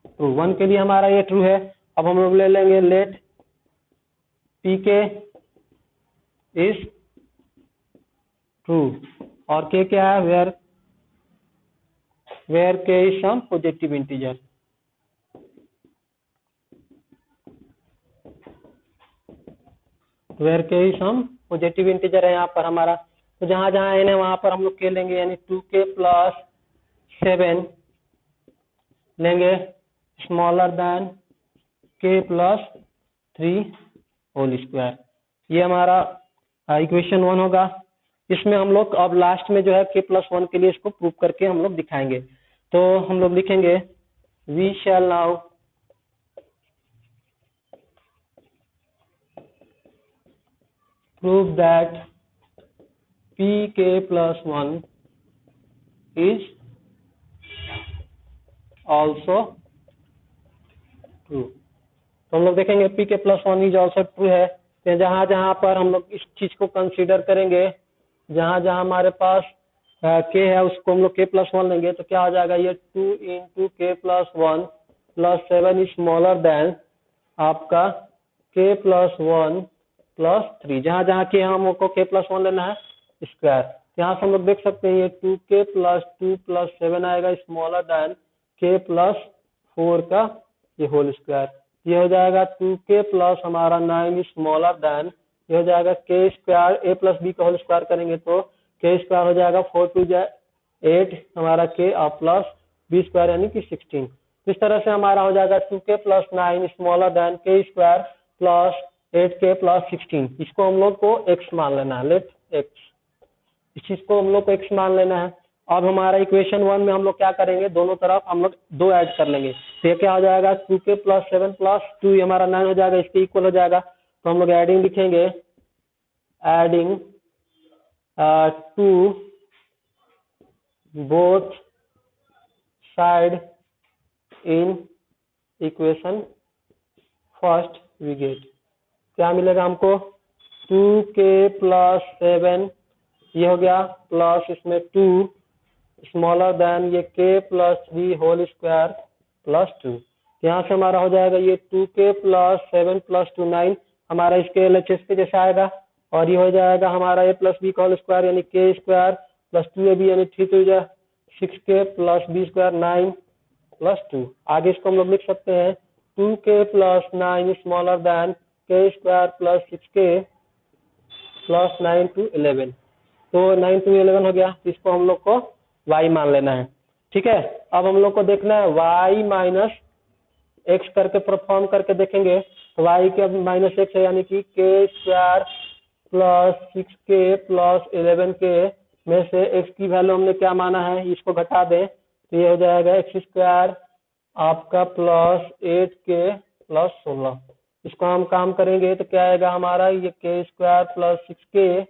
ट्रू, 1 के लिए हमारा ये ट्रू है। अब हम लोग ले लेंगे let p k is true और के क्या है where k is some positive integer, where k is some positive integer है यहाँ पर हमारा, तो जहां जहां n है वहां पर हम लोग के लेंगे, यानी 2k प्लस 7 लेंगे smaller than k plus 3 whole square, ये हमारा इक्वेशन 1 होगा। इसमें हम लोग अब लास्ट में जो है k प्लस 1 के लिए इसको प्रूव करके हम लोग दिखाएंगे। तो हम लोग लिखेंगे we shall now prove that pk plus 1 is also true। तो हम लोग देखेंगे pk plus 1 is also true है, तो जहां जहां पर हम लोग इस चीज को कंसीडर करेंगे, जहां जहां हमारे पास k है उसको हम लोग k plus 1 लेंगे, तो क्या हो जाएगा ये 2 into k plus 1 plus 7 is smaller then आपका k plus 1 प्लस 3, जहां जहां के हमको k plus 1 लेना है स्क्वायर, यहाँ से हम लोग देख सकते हैं ये 2k प्लस 2 प्लस 7 आएगा स्मॉलर देन k प्लस 4 का ये होल स्क्वायर, ये हो जाएगा 2k प्लस हमारा 9 स्मॉलर देन, ये हो जाएगा k square a plus b का होल स्क्वायर करेंगे तो k स्क्वायर हो जाएगा 4 टू 8 हमारा k और प्लस b स्क्वायर यानी कि 16। इस तरह से हमारा हो जाएगा 2k plus 9 smaller than k square plus 8k plus 16, इसको हम लोग को x मान लेना है, लेट x। इस चीज को हम लोग को x मान लेना है। अब हमारा इक्वेशन 1 में हम लोग क्या करेंगे, दोनों तरफ हम लोग 2 ऐड कर लेंगे, तो ये क्या हो जाएगा 2k प्लस 7 प्लस 2, ये हमारा 9 हो जाएगा, इसके इक्वल हो जाएगा। तो हम लोग एडिंग लिखेंगे, adding to both side in equation first we get, क्या मिलेगा हमको 2k प्लस 7 ये हो गया प्लस इसमें 2 स्मॉलर देन ये k plus 3 whole square plus 2। यहाँ से हमारा हो जाएगा ये 2k प्लस 7 प्लस 2 9, हमारा इसके LHS के जैसा आएगा, और ये हो जाएगा हमारा a प्लस बी का होल स्क्वायर यानी k स्क्वायर प्लस 2ab यानी 3 तो 6k plus b square 9 plus 2। आगे इसको हम लोग लिख सकते हैं 2k plus 9 smaller than k square plus 6k plus 9 to 11, तो 9 to 11 हो गया। इसको हम लोग को y मान लेना है, ठीक है। अब हम लोग को देखना है y माइनस एक्स करके परफॉर्म करके देखेंगे, तो y के अब माइनस एक्स है यानी कि k square plus 6k plus 11k में से x की वैल्यू हमने क्या माना है, इसको घटा दें तो ये हो जाएगा एक्स स्क्वायर आपका प्लस 8k प्लस 16। इसको हम काम करेंगे तो क्या आएगा हमारा ये k square plus 6k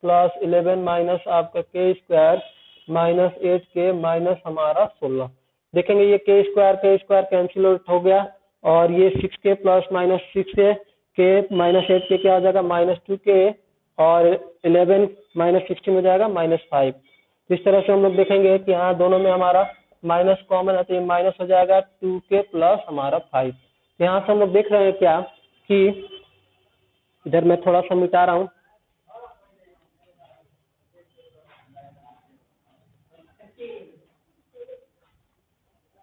plus 11 minus आपका k square minus 8k minus हमारा 16। देखेंगे ये k स्क्वायर कैंसिल आउट हो गया, और ये 6k plus minus 6k minus 8k क्या हो जाएगा माइनस 2k, और 11 माइनस 16 हो जाएगा माइनस 5। इस तरह से हम लोग देखेंगे कि हाँ दोनों में हमारा माइनस कॉमन है, तो ये माइनस हो जाएगा 2k प्लस हमारा 5। यहाँ से हम लोग देख रहे हैं क्या कि इधर मैं थोड़ा सा मिटा रहा हूँ,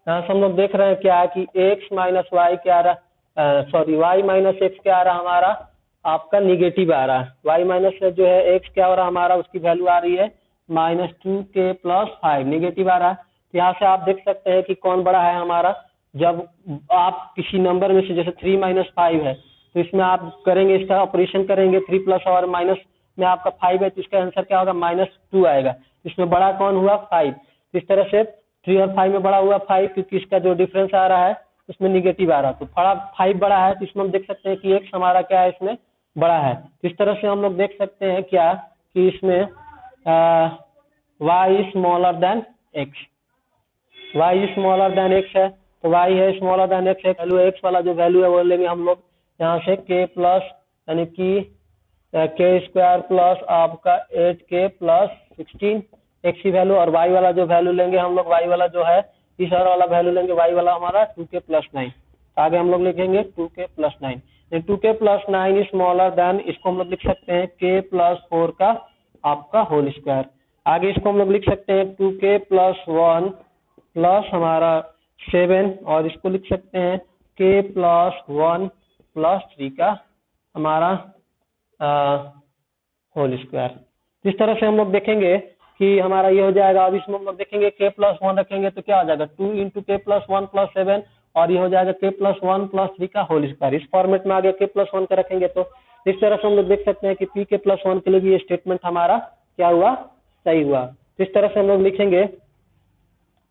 यहाँ से हम लोग देख रहे हैं क्या कि x माइनस वाई क्या आ रहा, सॉरी y माइनस एक्स क्या आ रहा हमारा आपका निगेटिव आ रहा है। y माइनस जो है x क्या हो रहा है हमारा, उसकी वैल्यू आ रही है माइनस 2k प्लस 5, निगेटिव आ रहा है। तो यहाँ से आप देख सकते हैं कि कौन बड़ा है हमारा, जब आप किसी नंबर में से जैसे 3 माइनस 5 है तो इसमें आप करेंगे, इसका ऑपरेशन करेंगे 3 प्लस और माइनस में आपका 5 है तो इसका आंसर क्या होगा -2 आएगा। इसमें बड़ा कौन हुआ 5। इस तरह से 3 और 5 में बड़ा हुआ 5, क्योंकि इसका जो डिफरेंस आ रहा है उसमें निगेटिव आ रहा है, तो बड़ा 5 बड़ा है, तो इसमें हम देख सकते हैं कि x हमारा क्या है इसमें बड़ा है। इस तरह से हम लोग देख सकते हैं क्या कि इसमें y smaller than x, y smaller than x है, तो y है स्मॉलर देन x है, वैल्यू x वाला जो वैल्यू है वो लेंगे हम लोग यहाँ से k प्लस यानी कि k स्क्वायर प्लस आपका 8k प्लस 16 x की वैल्यू, और y वाला जो वैल्यू लेंगे हम लोग, y वाला जो है इस वाला वैल्यू लेंगे, y वाला हमारा 2k प्लस 9। आगे हम लोग लिखेंगे 2k plus 9, 2k plus 9 smaller than, इसको हम लोग लिख सकते हैं k प्लस 4 का आपका होल स्क्वायर। आगे इसको हम लोग लिख सकते हैं 2k प्लस 1 प्लस हमारा 7, और इसको लिख सकते हैं k प्लस 1 प्लस 3 का हमारा होल स्क्वायर। इस तरह से हम लोग देखेंगे कि हमारा ये हो जाएगा। अब इसमें हम लोग देखेंगे k प्लस 1 रखेंगे तो क्या हो जाएगा 2 इंटू k प्लस 1 प्लस 7, और ये हो जाएगा k प्लस 1 प्लस 3 का होल स्क्वायर। इस फॉर्मेट में आगे k प्लस 1 का रखेंगे तो इस तरह से हम लोग देख सकते हैं कि p k प्लस 1 के लिए भी ये स्टेटमेंट हमारा क्या हुआ, सही हुआ। इस तरह से हम लोग लिखेंगे,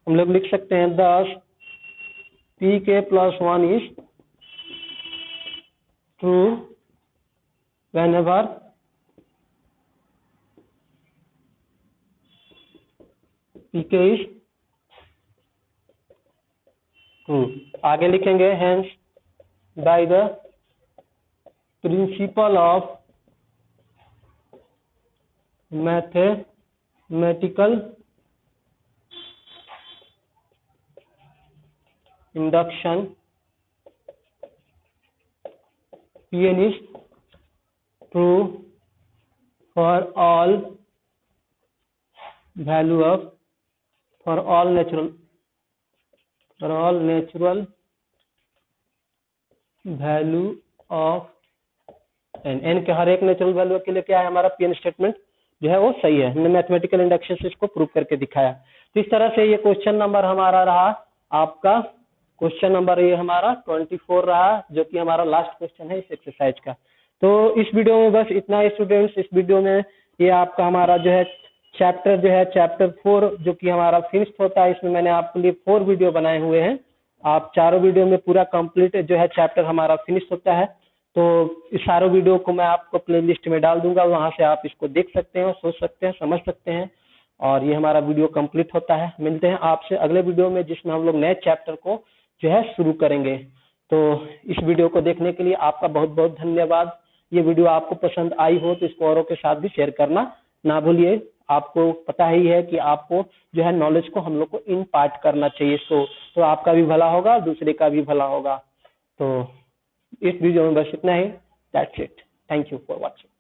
हम लोग लिख सकते हैं 10 p k plus 1 is true whenever pk is true। आगे लिखेंगे hence by the principle of mathematical induction Pn is true for all value of for all natural value of n के हर एक नेचुरल वैल्यू के लिए क्या है हमारा Pn statement जो है वो सही है। हमने मैथमेटिकल इंडक्शन से इसको प्रूव करके दिखाया। तो इस तरह से ये क्वेश्चन नंबर हमारा रहा आपका, क्वेश्चन नंबर ये हमारा 24 रहा, जो कि हमारा लास्ट क्वेश्चन है इस एक्सरसाइज का। तो इस वीडियो में बस इतना ही स्टूडेंट्स। इस वीडियो में ये आपका हमारा जो है चैप्टर जो है चैप्टर 4 जो कि हमारा फिनिश होता है, इसमें मैंने आपके लिए 4 वीडियो बनाए हुए हैं। आप चारों वीडियो में पूरा कंप्लीट जो है चैप्टर हमारा फिनिश होता है। तो इस सारों वीडियो को मैं आपको प्लेलिस्ट में डाल दूंगा, वहां से आप इसको देख सकते हैं, सोच सकते हैं, समझ सकते हैं। और ये हमारा वीडियो कंप्लीट होता है। मिलते हैं आपसे अगले वीडियो में, जिसमें हम लोग नए चैप्टर को जो है शुरू करेंगे। तो इस वीडियो को देखने के लिए आपका बहुत बहुत धन्यवाद। ये वीडियो आपको पसंद आई हो तो इसको औरों के साथ भी शेयर करना ना भूलिए। आपको पता ही है कि आपको जो है नॉलेज को हम लोग को इम्पार्ट करना चाहिए, तो आपका भी भला होगा, दूसरे का भी भला होगा। तो इस वीडियो में बस इतना ही। That's it. Thank you for watching.